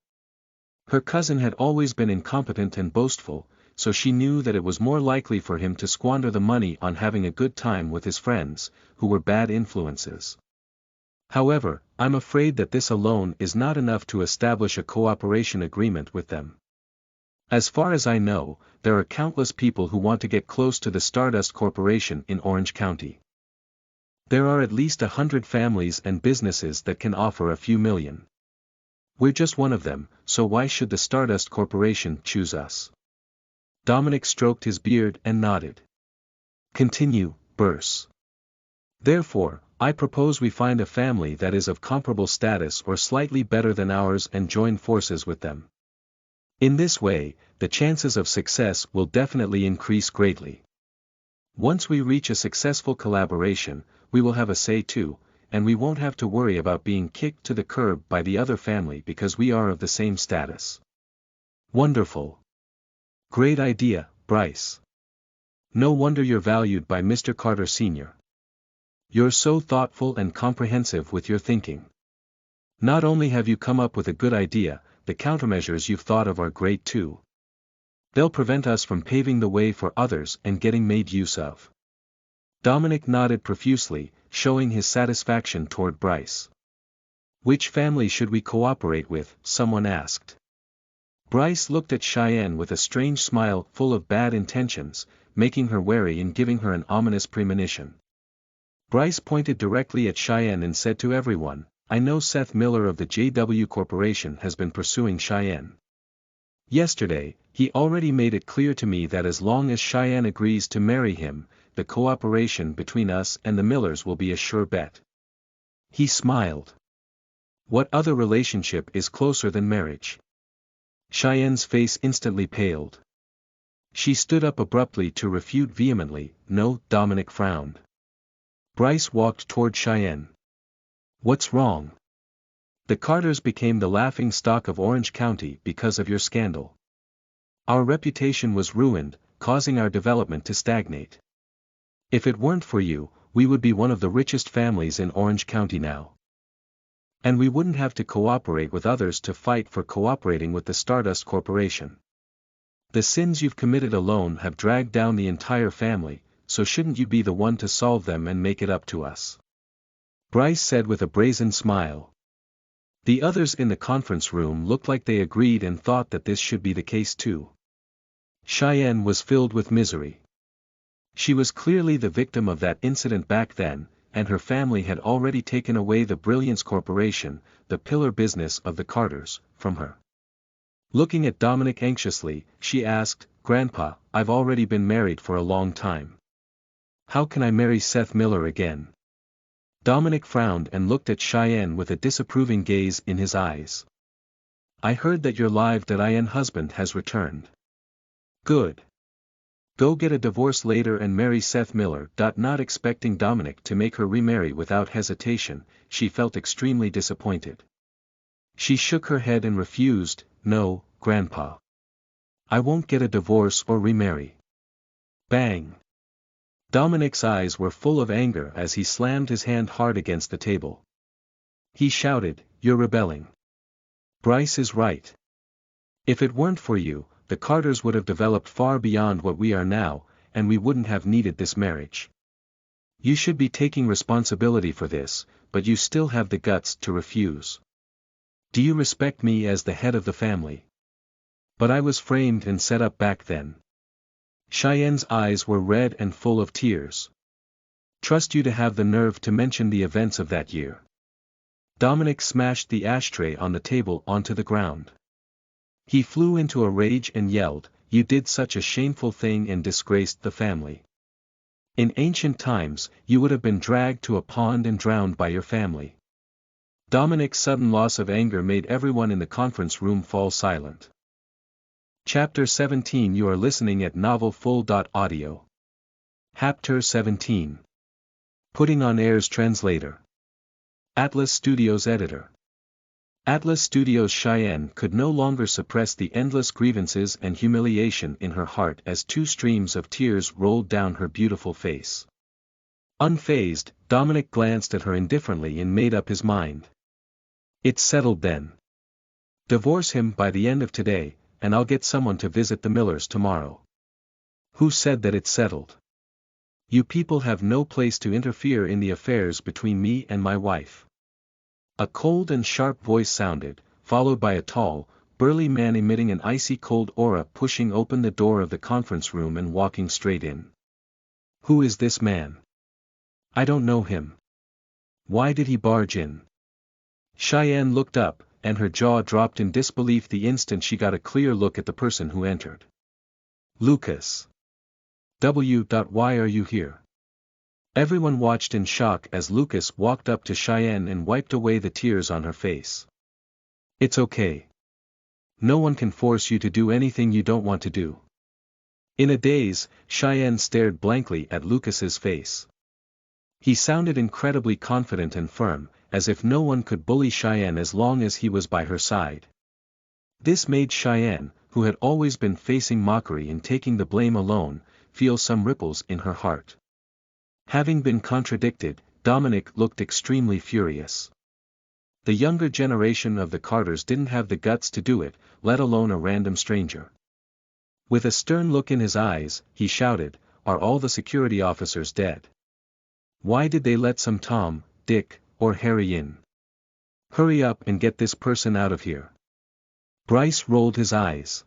Her cousin had always been incompetent and boastful, so she knew that it was more likely for him to squander the money on having a good time with his friends, who were bad influences. However, I'm afraid that this alone is not enough to establish a cooperation agreement with them. As far as I know, there are countless people who want to get close to the Stardust Corporation in Orange County. There are at least 100 families and businesses that can offer a few million. We're just one of them, so why should the Stardust Corporation choose us? Dominic stroked his beard and nodded. "Continue, Bruce." "Therefore, I propose we find a family that is of comparable status or slightly better than ours and join forces with them. In this way, the chances of success will definitely increase greatly. Once we reach a successful collaboration, we will have a say too, and we won't have to worry about being kicked to the curb by the other family because we are of the same status." "Wonderful. Great idea, Bryce. No wonder you're valued by Mr. Carter Sr. You're so thoughtful and comprehensive with your thinking. Not only have you come up with a good idea, the countermeasures you've thought of are great too. They'll prevent us from paving the way for others and getting made use of." Dominic nodded profusely, showing his satisfaction toward Bryce. "Which family should we cooperate with?" someone asked. Bryce looked at Cheyenne with a strange smile full of bad intentions, making her wary and giving her an ominous premonition. Bryce pointed directly at Cheyenne and said to everyone, "I know Seth Miller of the JW Corporation has been pursuing Cheyenne. Yesterday, he already made it clear to me that as long as Cheyenne agrees to marry him, the cooperation between us and the Millers will be a sure bet." He smiled. "What other relationship is closer than marriage?" Cheyenne's face instantly paled. She stood up abruptly to refute vehemently. "No." Dominic frowned. Bryce walked toward Cheyenne. "What's wrong? The Carters became the laughing stock of Orange County because of your scandal. Our reputation was ruined, causing our development to stagnate. If it weren't for you, we would be one of the richest families in Orange County now. And we wouldn't have to cooperate with others to fight for cooperating with the Stardust Corporation. The sins you've committed alone have dragged down the entire family, so shouldn't you be the one to solve them and make it up to us?" Bryce said with a brazen smile. The others in the conference room looked like they agreed and thought that this should be the case too. Cheyenne was filled with misery. She was clearly the victim of that incident back then, and her family had already taken away the Brilliance Corporation, the pillar business of the Carters, from her. Looking at Dominic anxiously, she asked, "Grandpa, I've already been married for a long time. How can I marry Seth Miller again?" Dominic frowned and looked at Cheyenne with a disapproving gaze in his eyes. "I heard that your live-in husband has returned. Good. Go get a divorce later and marry Seth Miller." Not expecting Dominic to make her remarry without hesitation, she felt extremely disappointed. She shook her head and refused. "No, Grandpa. I won't get a divorce or remarry." Bang! Dominic's eyes were full of anger as he slammed his hand hard against the table. He shouted, "You're rebelling. Bryce is right. If it weren't for you, the Carters would have developed far beyond what we are now, and we wouldn't have needed this marriage. You should be taking responsibility for this, but you still have the guts to refuse. Do you respect me as the head of the family? But I was framed and set up back then." Cheyenne's eyes were red and full of tears. "Trust you to have the nerve to mention the events of that year." Dominic smashed the ashtray on the table onto the ground. He flew into a rage and yelled, "You did such a shameful thing and disgraced the family. In ancient times, you would have been dragged to a pond and drowned by your family." Dominic's sudden loss of anger made everyone in the conference room fall silent. Chapter 17. You are listening at novelfull.audio. Chapter 17. Putting on Air's Translator. Atlas Studios Editor. Atlas Studios. Cheyenne could no longer suppress the endless grievances and humiliation in her heart as two streams of tears rolled down her beautiful face. Unfazed, Dominic glanced at her indifferently and made up his mind. "It's settled then. Divorce him by the end of today, and I'll get someone to visit the Millers tomorrow." "Who said that it's settled? You people have no place to interfere in the affairs between me and my wife." A cold and sharp voice sounded, followed by a tall, burly man emitting an icy cold aura pushing open the door of the conference room and walking straight in. "Who is this man? I don't know him. Why did he barge in?" Cheyenne looked up, and her jaw dropped in disbelief the instant she got a clear look at the person who entered. "Lucas. Why are you here?" Everyone watched in shock as Lucas walked up to Cheyenne and wiped away the tears on her face. "It's okay. No one can force you to do anything you don't want to do." In a daze, Cheyenne stared blankly at Lucas's face. He sounded incredibly confident and firm, as if no one could bully Cheyenne as long as he was by her side. This made Cheyenne, who had always been facing mockery and taking the blame alone, feel some ripples in her heart. Having been contradicted, Dominic looked extremely furious. The younger generation of the Carters didn't have the guts to do it, let alone a random stranger. With a stern look in his eyes, he shouted, "Are all the security officers dead? Why did they let some Tom, Dick, or Harry in? Hurry up and get this person out of here." Bryce rolled his eyes.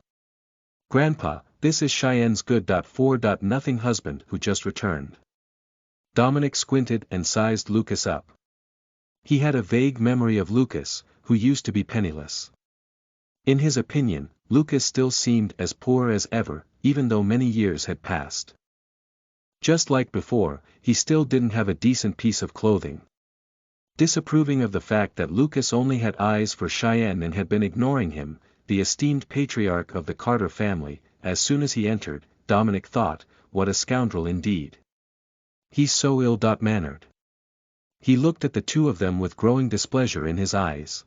"Grandpa, this is Cheyenne's good-for-nothing husband who just returned." Dominic squinted and sized Lucas up. He had a vague memory of Lucas, who used to be penniless. In his opinion, Lucas still seemed as poor as ever, even though many years had passed. Just like before, he still didn't have a decent piece of clothing. Disapproving of the fact that Lucas only had eyes for Cheyenne and had been ignoring him, the esteemed patriarch of the Carter family, as soon as he entered, Dominic thought, "What a scoundrel indeed. He's so ill-mannered." He looked at the two of them with growing displeasure in his eyes.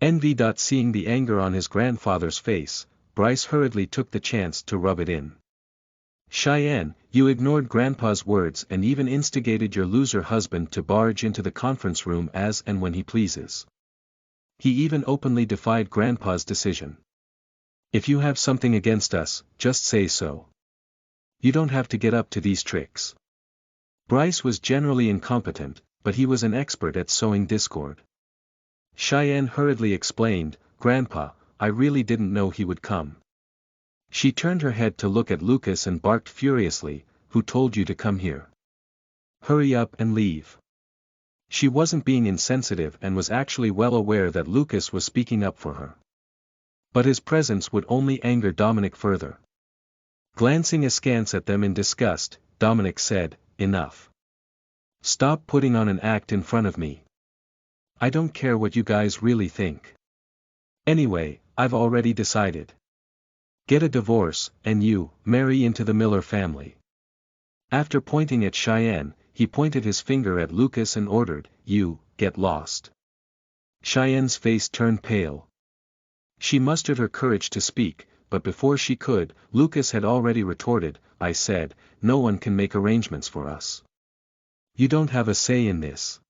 Seeing the anger on his grandfather's face, Bryce hurriedly took the chance to rub it in. "Cheyenne, you ignored Grandpa's words and even instigated your loser husband to barge into the conference room as and when he pleases. He even openly defied Grandpa's decision. If you have something against us, just say so. You don't have to get up to these tricks." Bryce was generally incompetent, but he was an expert at sowing discord. Cheyenne hurriedly explained, "Grandpa, I really didn't know he would come." She turned her head to look at Lucas and barked furiously, "Who told you to come here? Hurry up and leave." She wasn't being insensitive and was actually well aware that Lucas was speaking up for her. But his presence would only anger Dominic further. Glancing askance at them in disgust, Dominic said, "Enough. Stop putting on an act in front of me. I don't care what you guys really think. Anyway, I've already decided. Get a divorce, and you, marry into the Miller family." After pointing at Cheyenne, he pointed his finger at Lucas and ordered, "You, get lost." Cheyenne's face turned pale. She mustered her courage to speak, but before she could, Lucas had already retorted, "I said, no one can make arrangements for us. You don't have a say in this."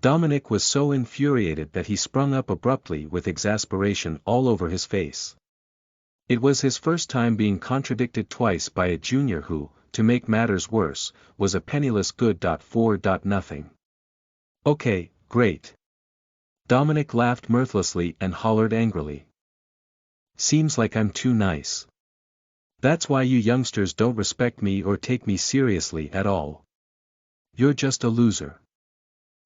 Dominic was so infuriated that he sprung up abruptly with exasperation all over his face. It was his first time being contradicted twice by a junior who, to make matters worse, was a penniless good-for-nothing. Okay, great. Dominic laughed mirthlessly and hollered angrily. Seems like I'm too nice. That's why you youngsters don't respect me or take me seriously at all. You're just a loser.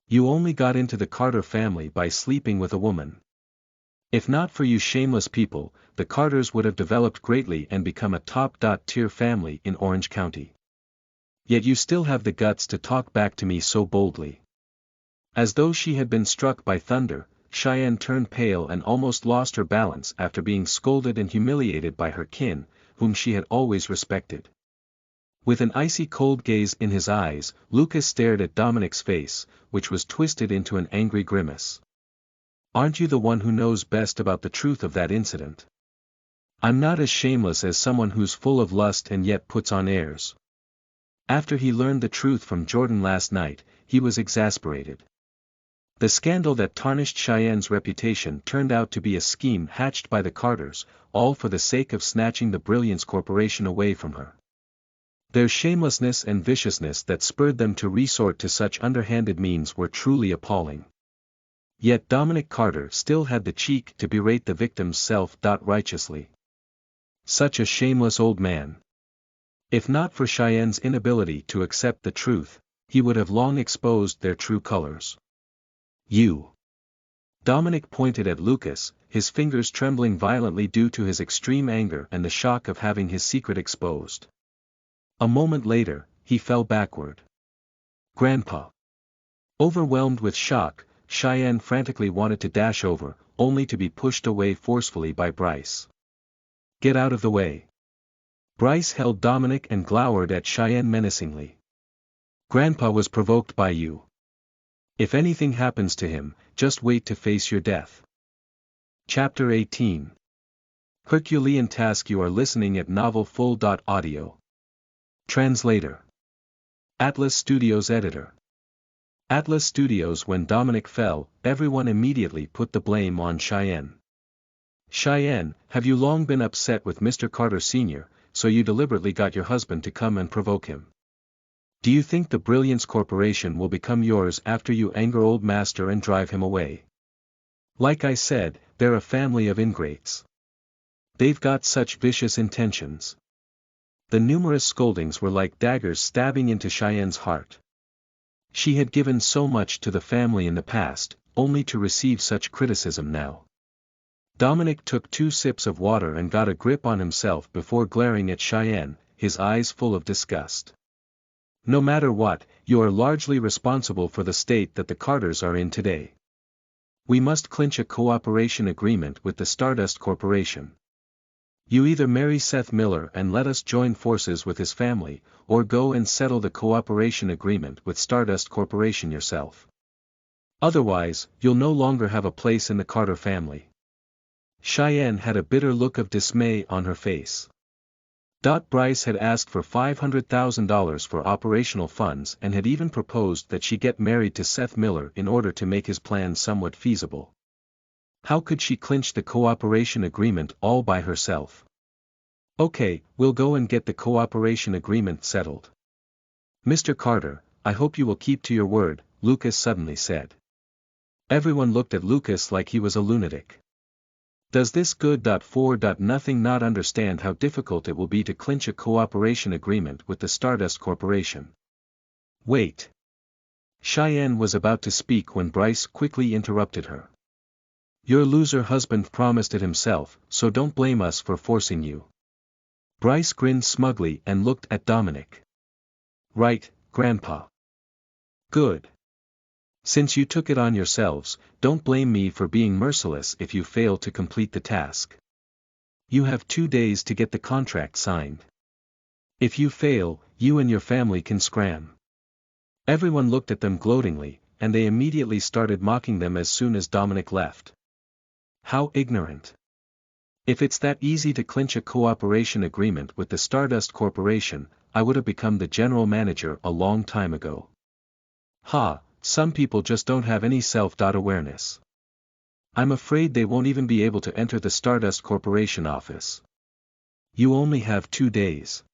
You only got into the Carter family by sleeping with a woman. If not for you shameless people, the Carters would have developed greatly and become a top-tier family in Orange County. Yet you still have the guts to talk back to me so boldly. As though she had been struck by thunder, Cheyenne turned pale and almost lost her balance after being scolded and humiliated by her kin, whom she had always respected. With an icy cold gaze in his eyes, Lucas stared at Dominic's face, which was twisted into an angry grimace. Aren't you the one who knows best about the truth of that incident? I'm not as shameless as someone who's full of lust and yet puts on airs. After he learned the truth from Jordan last night, he was exasperated. The scandal that tarnished Cheyenne's reputation turned out to be a scheme hatched by the Carters, all for the sake of snatching the Brilliance Corporation away from her. Their shamelessness and viciousness that spurred them to resort to such underhanded means were truly appalling. Yet Dominic Carter still had the cheek to berate the victim's self-righteously. Such a shameless old man. If not for Cheyenne's inability to accept the truth, he would have long exposed their true colors. You. Dominic pointed at Lucas, his fingers trembling violently due to his extreme anger and the shock of having his secret exposed. A moment later, he fell backward. Grandpa. Overwhelmed with shock, Cheyenne frantically wanted to dash over, only to be pushed away forcefully by Bryce. Get out of the way. Bryce held Dominic and glowered at Cheyenne menacingly. Grandpa was provoked by you. If anything happens to him, just wait to face your death. Chapter 18. Herculean task. You are listening at novelfull.audio. Translator. Atlas Studios Editor. Atlas Studios. When Dominic fell, everyone immediately put the blame on Cheyenne. Cheyenne, have you long been upset with Mr. Carter Sr., so you deliberately got your husband to come and provoke him? Do you think the Brilliance Corporation will become yours after you anger old master and drive him away? Like I said, they're a family of ingrates. They've got such vicious intentions. The numerous scoldings were like daggers stabbing into Cheyenne's heart. She had given so much to the family in the past, only to receive such criticism now. Dominic took 2 sips of water and got a grip on himself before glaring at Cheyenne, his eyes full of disgust. No matter what, you are largely responsible for the state that the Carters are in today. We must clinch a cooperation agreement with the Stardust Corporation. You either marry Seth Miller and let us join forces with his family, or go and settle the cooperation agreement with Stardust Corporation yourself. Otherwise, you'll no longer have a place in the Carter family. Cheyenne had a bitter look of dismay on her face. Bryce had asked for $500,000 for operational funds and had even proposed that she get married to Seth Miller in order to make his plan somewhat feasible. How could she clinch the cooperation agreement all by herself? Okay, we'll go and get the cooperation agreement settled. Mr. Carter, I hope you will keep to your word, Lucas suddenly said. Everyone looked at Lucas like he was a lunatic. Does this good-for-nothing not understand how difficult it will be to clinch a cooperation agreement with the Stardust Corporation? Wait. Cheyenne was about to speak when Bryce quickly interrupted her. Your loser husband promised it himself, so don't blame us for forcing you. Bryce grinned smugly and looked at Dominic. Right, Grandpa. Good. Since you took it on yourselves, don't blame me for being merciless if you fail to complete the task. You have 2 days to get the contract signed. If you fail, you and your family can scram. Everyone looked at them gloatingly, and they immediately started mocking them as soon as Dominic left. How ignorant. If it's that easy to clinch a cooperation agreement with the Stardust Corporation, I would have become the general manager a long time ago. Ha, Some people just don't have any self-awareness. I'm afraid they won't even be able to enter the Stardust Corporation office. You only have 2 days.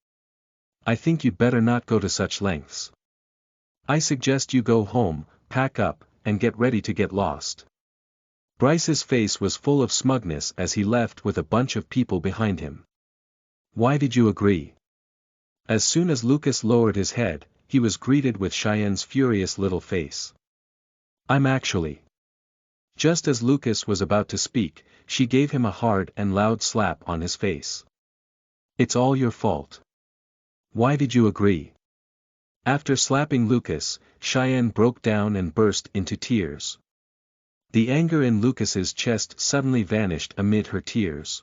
I think you'd better not go to such lengths. I suggest you go home, pack up, and get ready to get lost. Bryce's face was full of smugness as he left with a bunch of people behind him. Why did you agree? As soon as Lucas lowered his head, he was greeted with Cheyenne's furious little face. I'm actually. Just as Lucas was about to speak, she gave him a hard and loud slap on his face. It's all your fault. Why did you agree? After slapping Lucas, Cheyenne broke down and burst into tears. The anger in Lucas's chest suddenly vanished amid her tears.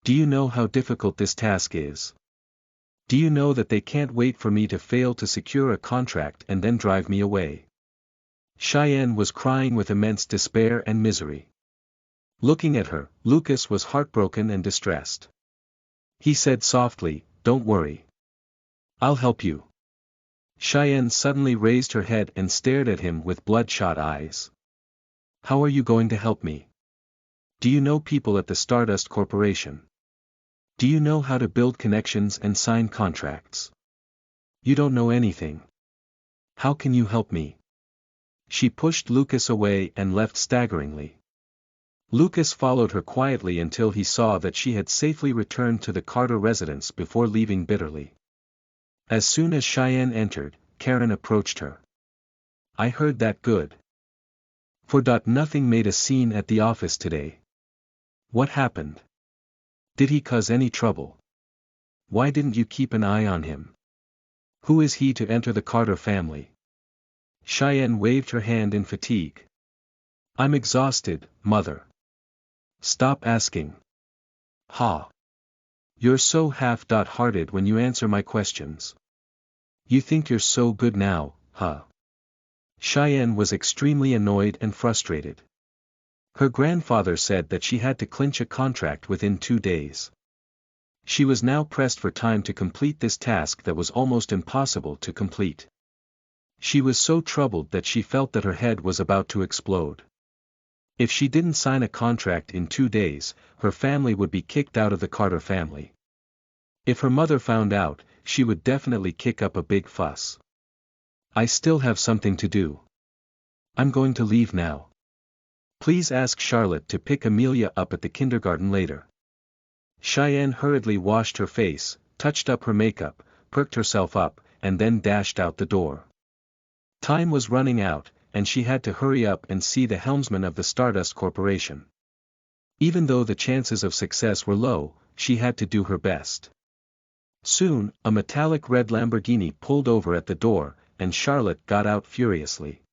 Do you know how difficult this task is? Do you know that they can't wait for me to fail to secure a contract and then drive me away? Cheyenne was crying with immense despair and misery. Looking at her, Lucas was heartbroken and distressed. He said softly, "Don't worry. I'll help you." Cheyenne suddenly raised her head and stared at him with bloodshot eyes. How are you going to help me? Do you know people at the Stardust Corporation? Do you know how to build connections and sign contracts? You don't know anything. How can you help me? She pushed Lucas away and left staggeringly. Lucas followed her quietly until he saw that she had safely returned to the Carter residence before leaving bitterly. As soon as Cheyenne entered, Karen approached her. I heard that good. Nothing made a scene at the office today. What happened? Did he cause any trouble? Why didn't you keep an eye on him? Who is he to enter the Carter family? Cheyenne waved her hand in fatigue. I'm exhausted, Mother. Stop asking. Ha. You're so half-hearted when you answer my questions. You think you're so good now, huh? Cheyenne was extremely annoyed and frustrated. Her grandfather said that she had to clinch a contract within 2 days. She was now pressed for time to complete this task that was almost impossible to complete. She was so troubled that she felt that her head was about to explode. If she didn't sign a contract in 2 days, her family would be kicked out of the Carter family. If her mother found out, she would definitely kick up a big fuss. I still have something to do. I'm going to leave now. Please ask Charlotte to pick Amelia up at the kindergarten later. Cheyenne hurriedly washed her face, touched up her makeup, perked herself up, and then dashed out the door. Time was running out, and she had to hurry up and see the helmsman of the Stardust Corporation. Even though the chances of success were low, she had to do her best. Soon, a metallic red Lamborghini pulled over at the door, and Charlotte got out furiously.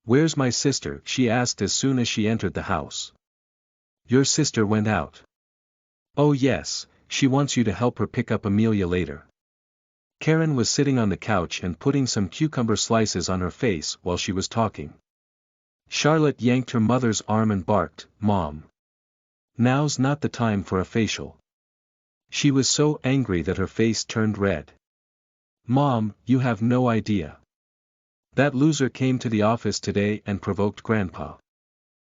Where's my sister? She asked as soon as she entered the house. Your sister went out. Oh yes, she wants you to help her pick up Amelia later. Karen was sitting on the couch and putting some cucumber slices on her face while she was talking. Charlotte yanked her mother's arm and barked, Mom. Now's not the time for a facial. She was so angry that her face turned red. Mom, you have no idea. That loser came to the office today and provoked Grandpa.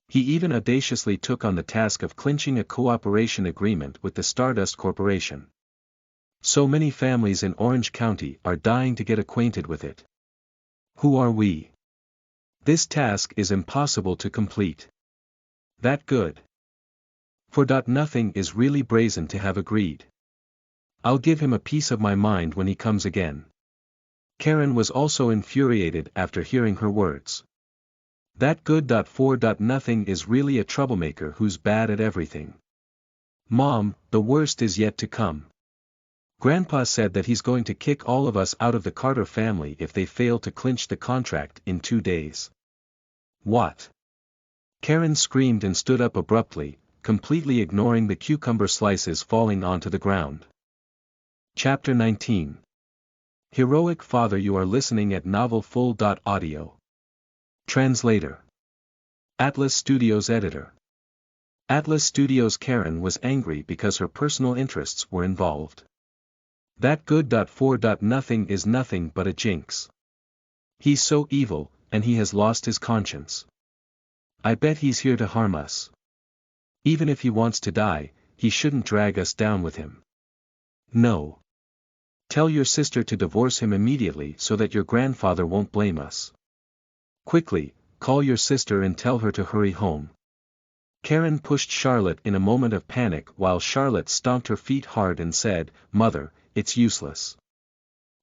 He even audaciously took on the task of clinching a cooperation agreement with the Stardust Corporation. So many families in Orange County are dying to get acquainted with it. Who are we? This task is impossible to complete. That good. Nothing is really brazen to have agreed. I'll give him a piece of my mind when he comes again. Karen was also infuriated after hearing her words. That good. Nothing is really a troublemaker who's bad at everything. Mom, the worst is yet to come. Grandpa said that he's going to kick all of us out of the Carter family if they fail to clinch the contract in 2 days. What? Karen screamed and stood up abruptly, completely ignoring the cucumber slices falling onto the ground. Chapter 19. Heroic Father. You are listening at novelfull.audio. Translator. Atlas Studios Editor. Atlas Studios. Karen was angry because her personal interests were involved. That good. Nothing is nothing but a jinx. He's so evil, and he has lost his conscience. I bet he's here to harm us. Even if he wants to die, he shouldn't drag us down with him. No. Tell your sister to divorce him immediately so that your grandfather won't blame us. Quickly, call your sister and tell her to hurry home. Karen pushed Charlotte in a moment of panic while Charlotte stomped her feet hard and said, "Mother, it's useless.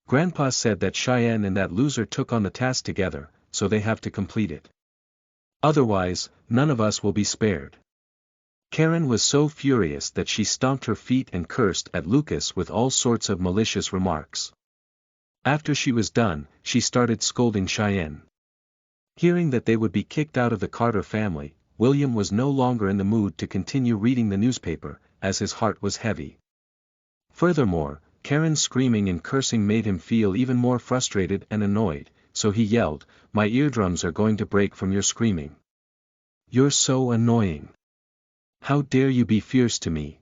Grandpa said that Cheyenne and that loser took on the task together, so they have to complete it. Otherwise, none of us will be spared." Karen was so furious that she stomped her feet and cursed at Lucas with all sorts of malicious remarks. After she was done, she started scolding Cheyenne. Hearing that they would be kicked out of the Carter family, William was no longer in the mood to continue reading the newspaper, as his heart was heavy. Furthermore, Karen's screaming and cursing made him feel even more frustrated and annoyed, so he yelled, "My eardrums are going to break from your screaming. You're so annoying. How dare you be fierce to me?"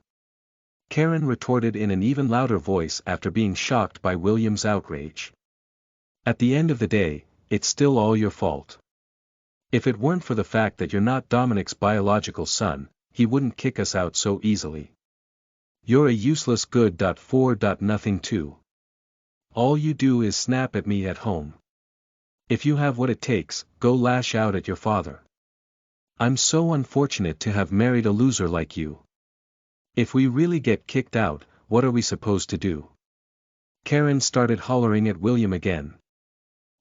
Karen retorted in an even louder voice after being shocked by William's outrage. "At the end of the day, it's still all your fault. If it weren't for the fact that you're not Dominic's biological son, he wouldn't kick us out so easily. You're a useless good for nothing too. All you do is snap at me at home. If you have what it takes, go lash out at your father. I'm so unfortunate to have married a loser like you. If we really get kicked out, what are we supposed to do?" Karen started hollering at William again.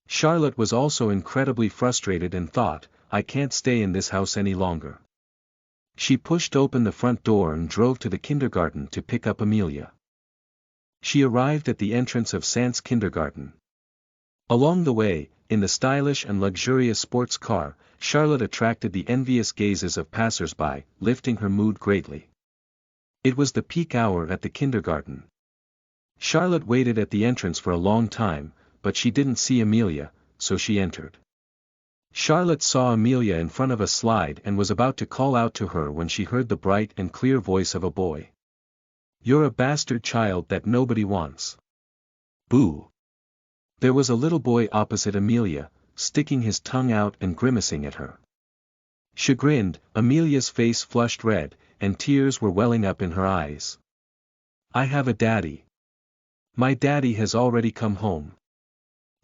Charlotte was also incredibly frustrated and thought, "I can't stay in this house any longer." She pushed open the front door and drove to the kindergarten to pick up Amelia. She arrived at the entrance of Sant's kindergarten. Along the way, in the stylish and luxurious sports car, Charlotte attracted the envious gazes of passers-by, lifting her mood greatly. It was the peak hour at the kindergarten. Charlotte waited at the entrance for a long time, but she didn't see Amelia, so she entered. Charlotte saw Amelia in front of a slide and was about to call out to her when she heard the bright and clear voice of a boy. "You're a bastard child that nobody wants." Boo! There was a little boy opposite Amelia, sticking his tongue out and grimacing at her. Chagrined, Amelia's face flushed red, and tears were welling up in her eyes. "I have a daddy. My daddy has already come home."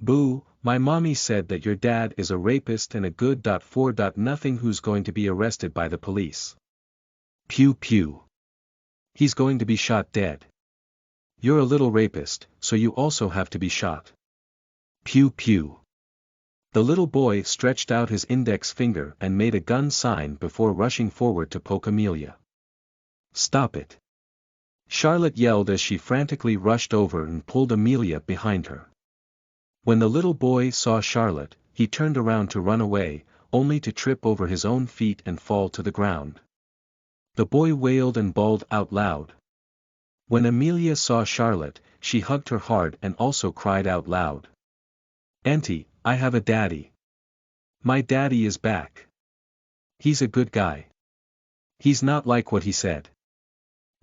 "Boo, my mommy said that your dad is a rapist and a good for nothing who's going to be arrested by the police." "Pew pew. He's going to be shot dead. You're a little rapist, so you also have to be shot." "Pew pew." The little boy stretched out his index finger and made a gun sign before rushing forward to poke Amelia. "Stop it!" Charlotte yelled as she frantically rushed over and pulled Amelia behind her. When the little boy saw Charlotte, he turned around to run away, only to trip over his own feet and fall to the ground. The boy wailed and bawled out loud. When Amelia saw Charlotte, she hugged her hard and also cried out loud. "Auntie, I have a daddy. My daddy is back. He's a good guy. He's not like what he said."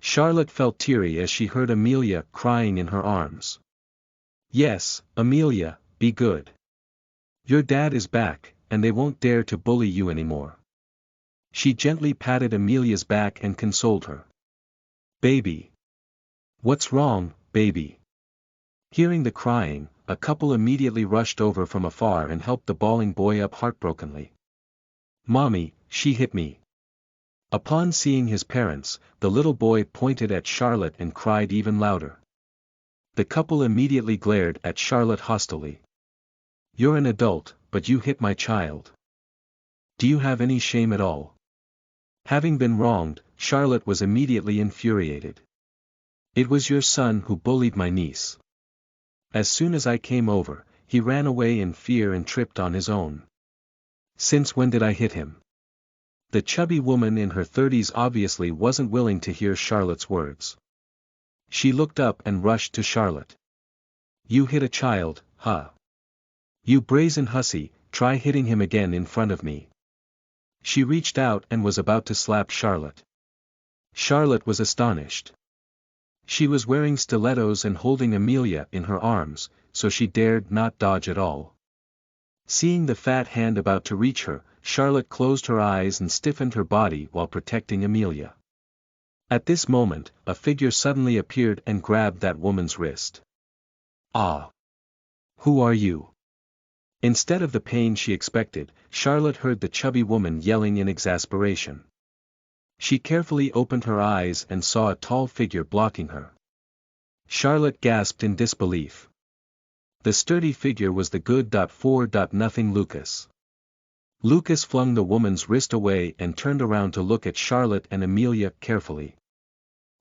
Charlotte felt teary as she heard Amelia crying in her arms. "Yes, Amelia, be good. Your dad is back, and they won't dare to bully you anymore." She gently patted Amelia's back and consoled her. "Baby. What's wrong, baby?" Hearing the crying, a couple immediately rushed over from afar and helped the bawling boy up heartbrokenly. "Mommy, she hit me." Upon seeing his parents, the little boy pointed at Charlotte and cried even louder. The couple immediately glared at Charlotte hostilely. "You're an adult, but you hit my child. Do you have any shame at all?" Having been wronged, Charlotte was immediately infuriated. "It was your son who bullied my niece. As soon as I came over, he ran away in fear and tripped on his own. Since when did I hit him?" The chubby woman in her 30s obviously wasn't willing to hear Charlotte's words. She looked up and rushed to Charlotte. "You hit a child, huh? You brazen hussy, try hitting him again in front of me." She reached out and was about to slap Charlotte. Charlotte was astonished. She was wearing stilettos and holding Amelia in her arms, so she dared not dodge at all. Seeing the fat hand about to reach her, Charlotte closed her eyes and stiffened her body while protecting Amelia. At this moment, a figure suddenly appeared and grabbed that woman's wrist. "Ah! Who are you?" Instead of the pain she expected, Charlotte heard the chubby woman yelling in exasperation. She carefully opened her eyes and saw a tall figure blocking her. Charlotte gasped in disbelief. The sturdy figure was the good-for-nothing Lucas. Lucas flung the woman's wrist away and turned around to look at Charlotte and Amelia carefully.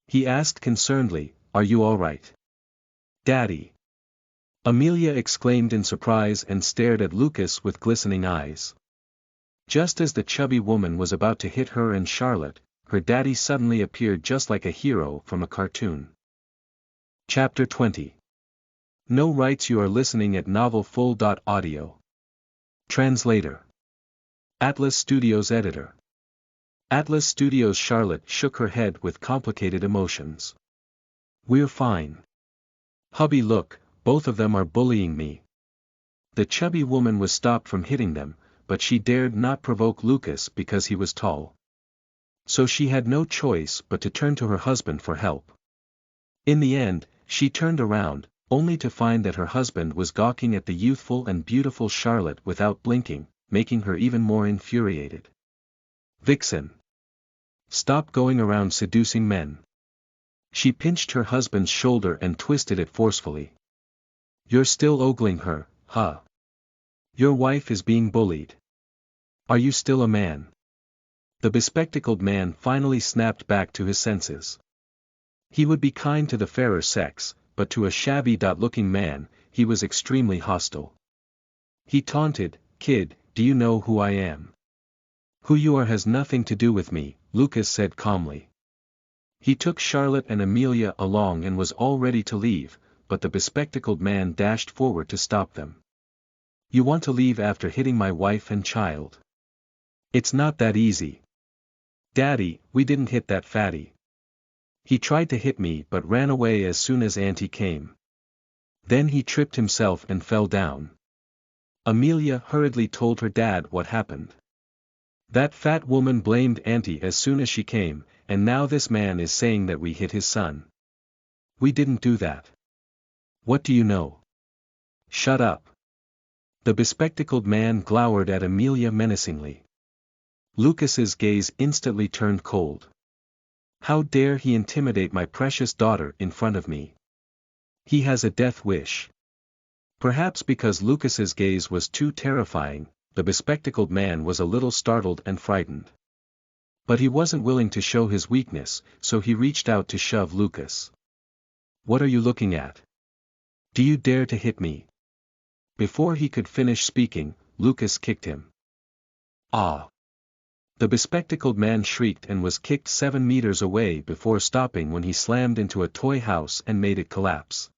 He asked concernedly, "Are you all right?" "Daddy!" Amelia exclaimed in surprise and stared at Lucas with glistening eyes. Just as the chubby woman was about to hit her and Charlotte, her daddy suddenly appeared just like a hero from a cartoon. Chapter 20. No rights. You are listening at novelfull.audio. Translator. Atlas Studios Editor. Atlas Studios. Charlotte shook her head with complicated emotions. "We're fine. Hubby, look, both of them are bullying me." The chubby woman was stopped from hitting them, but she dared not provoke Lucas because he was tall. So she had no choice but to turn to her husband for help. In the end, she turned around, only to find that her husband was gawking at the youthful and beautiful Charlotte without blinking, making her even more infuriated. "Vixen! Stop going around seducing men." She pinched her husband's shoulder and twisted it forcefully. "You're still ogling her, huh? Your wife is being bullied. Are you still a man?" The bespectacled man finally snapped back to his senses. He would be kind to the fairer sex, but to a shabby-looking man, he was extremely hostile. He taunted, "Kid, do you know who I am?" "Who you are has nothing to do with me," Lucas said calmly. He took Charlotte and Amelia along and was all ready to leave, but the bespectacled man dashed forward to stop them. "You want to leave after hitting my wife and child? It's not that easy." "Daddy, we didn't hit that fatty. He tried to hit me but ran away as soon as Auntie came. Then he tripped himself and fell down." Amelia hurriedly told her dad what happened. "That fat woman blamed Auntie as soon as she came, and now this man is saying that we hit his son. We didn't do that." "What do you know?" "Shut up." The bespectacled man glowered at Amelia menacingly. Lucas's gaze instantly turned cold. How dare he intimidate my precious daughter in front of me? He has a death wish. Perhaps because Lucas's gaze was too terrifying, the bespectacled man was a little startled and frightened. But he wasn't willing to show his weakness, so he reached out to shove Lucas. "What are you looking at? Do you dare to hit me?" Before he could finish speaking, Lucas kicked him. "Ah!" The bespectacled man shrieked and was kicked 7 meters away before stopping when he slammed into a toy house and made it collapse.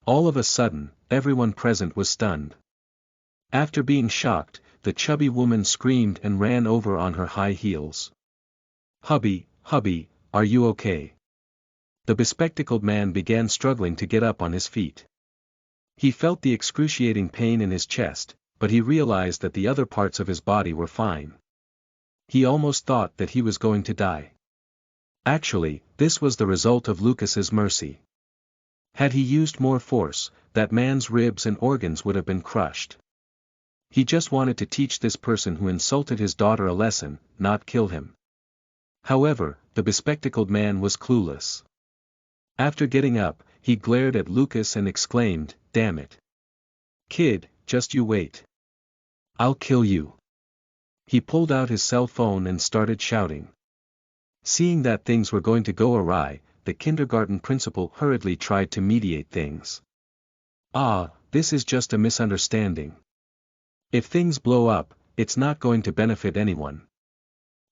All of a sudden, everyone present was stunned. After being shocked, the chubby woman screamed and ran over on her high heels. Hubby, are you okay?" The bespectacled man began struggling to get up on his feet. He felt the excruciating pain in his chest, but he realized that the other parts of his body were fine. He almost thought that he was going to die. Actually, this was the result of Lucas's mercy. Had he used more force, that man's ribs and organs would have been crushed. He just wanted to teach this person who insulted his daughter a lesson, not kill him. However, the bespectacled man was clueless. After getting up, he glared at Lucas and exclaimed, "Damn it. Kid, just you wait. I'll kill you." He pulled out his cell phone and started shouting. Seeing that things were going to go awry, the kindergarten principal hurriedly tried to mediate things. "Ah, this is just a misunderstanding. If things blow up, it's not going to benefit anyone."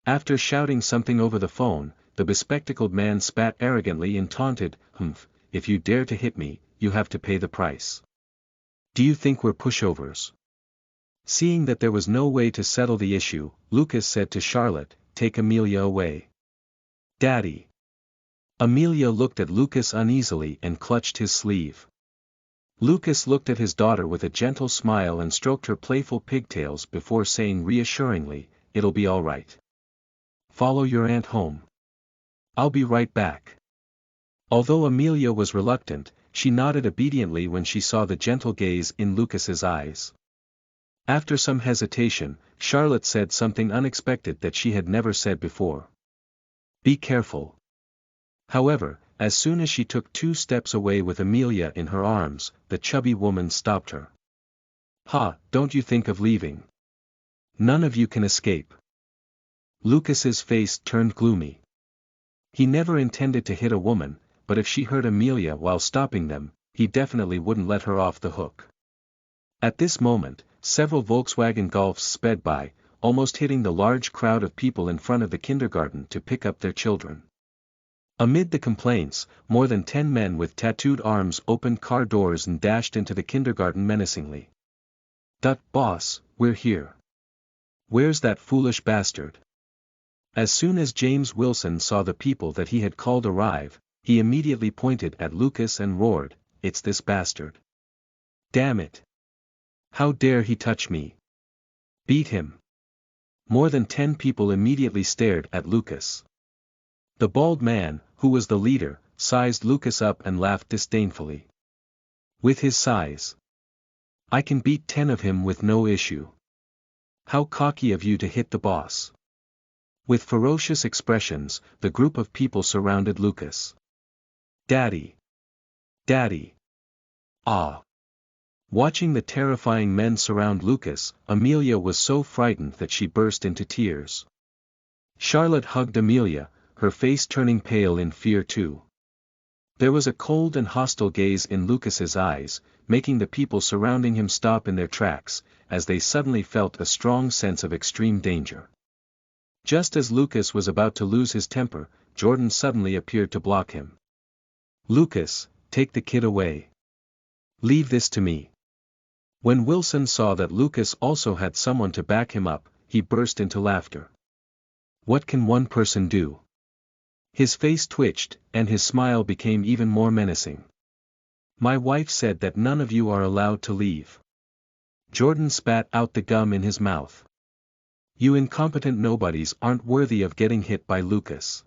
After shouting something over the phone, the bespectacled man spat arrogantly and taunted, "If you dare to hit me, you have to pay the price. Do you think we're pushovers?" Seeing that there was no way to settle the issue, Lucas said to Charlotte, "Take Amelia away." "Daddy." Amelia looked at Lucas uneasily and clutched his sleeve. Lucas looked at his daughter with a gentle smile and stroked her playful pigtails before saying reassuringly, "It'll be all right. Follow your aunt home. I'll be right back." Although Amelia was reluctant, she nodded obediently when she saw the gentle gaze in Lucas's eyes. After some hesitation, Charlotte said something unexpected that she had never said before. "Be careful." However, as soon as she took 2 steps away with Amelia in her arms, the chubby woman stopped her. "Ha, don't you think of leaving. None of you can escape." Lucas's face turned gloomy. He never intended to hit a woman, but if she hurt Amelia while stopping them, he definitely wouldn't let her off the hook. At this moment, several Volkswagen Golfs sped by, almost hitting the large crowd of people in front of the kindergarten to pick up their children. Amid the complaints, more than 10 men with tattooed arms opened car doors and dashed into the kindergarten menacingly. "Boss, we're here. Where's that foolish bastard?" As soon as James Wilson saw the people that he had called arrive, he immediately pointed at Lucas and roared, "It's this bastard. Damn it. How dare he touch me? Beat him." More than 10 people immediately stared at Lucas. The bald man, who was the leader, sized Lucas up and laughed disdainfully. "With his size, I can beat 10 of him with no issue. How cocky of you to hit the boss." With ferocious expressions, the group of people surrounded Lucas. "Daddy! Daddy! Ah!" Watching the terrifying men surround Lucas, Amelia was so frightened that she burst into tears. Charlotte hugged Amelia, her face turning pale in fear too. There was a cold and hostile gaze in Lucas's eyes, making the people surrounding him stop in their tracks, as they suddenly felt a strong sense of extreme danger. Just as Lucas was about to lose his temper, Jordan suddenly appeared to block him. "Lucas, take the kid away. Leave this to me." When Wilson saw that Lucas also had someone to back him up, he burst into laughter. "What can one person do?" His face twitched, and his smile became even more menacing. "My wife said that none of you are allowed to leave." Jordan spat out the gum in his mouth. "You incompetent nobodies aren't worthy of getting hit by Lucas.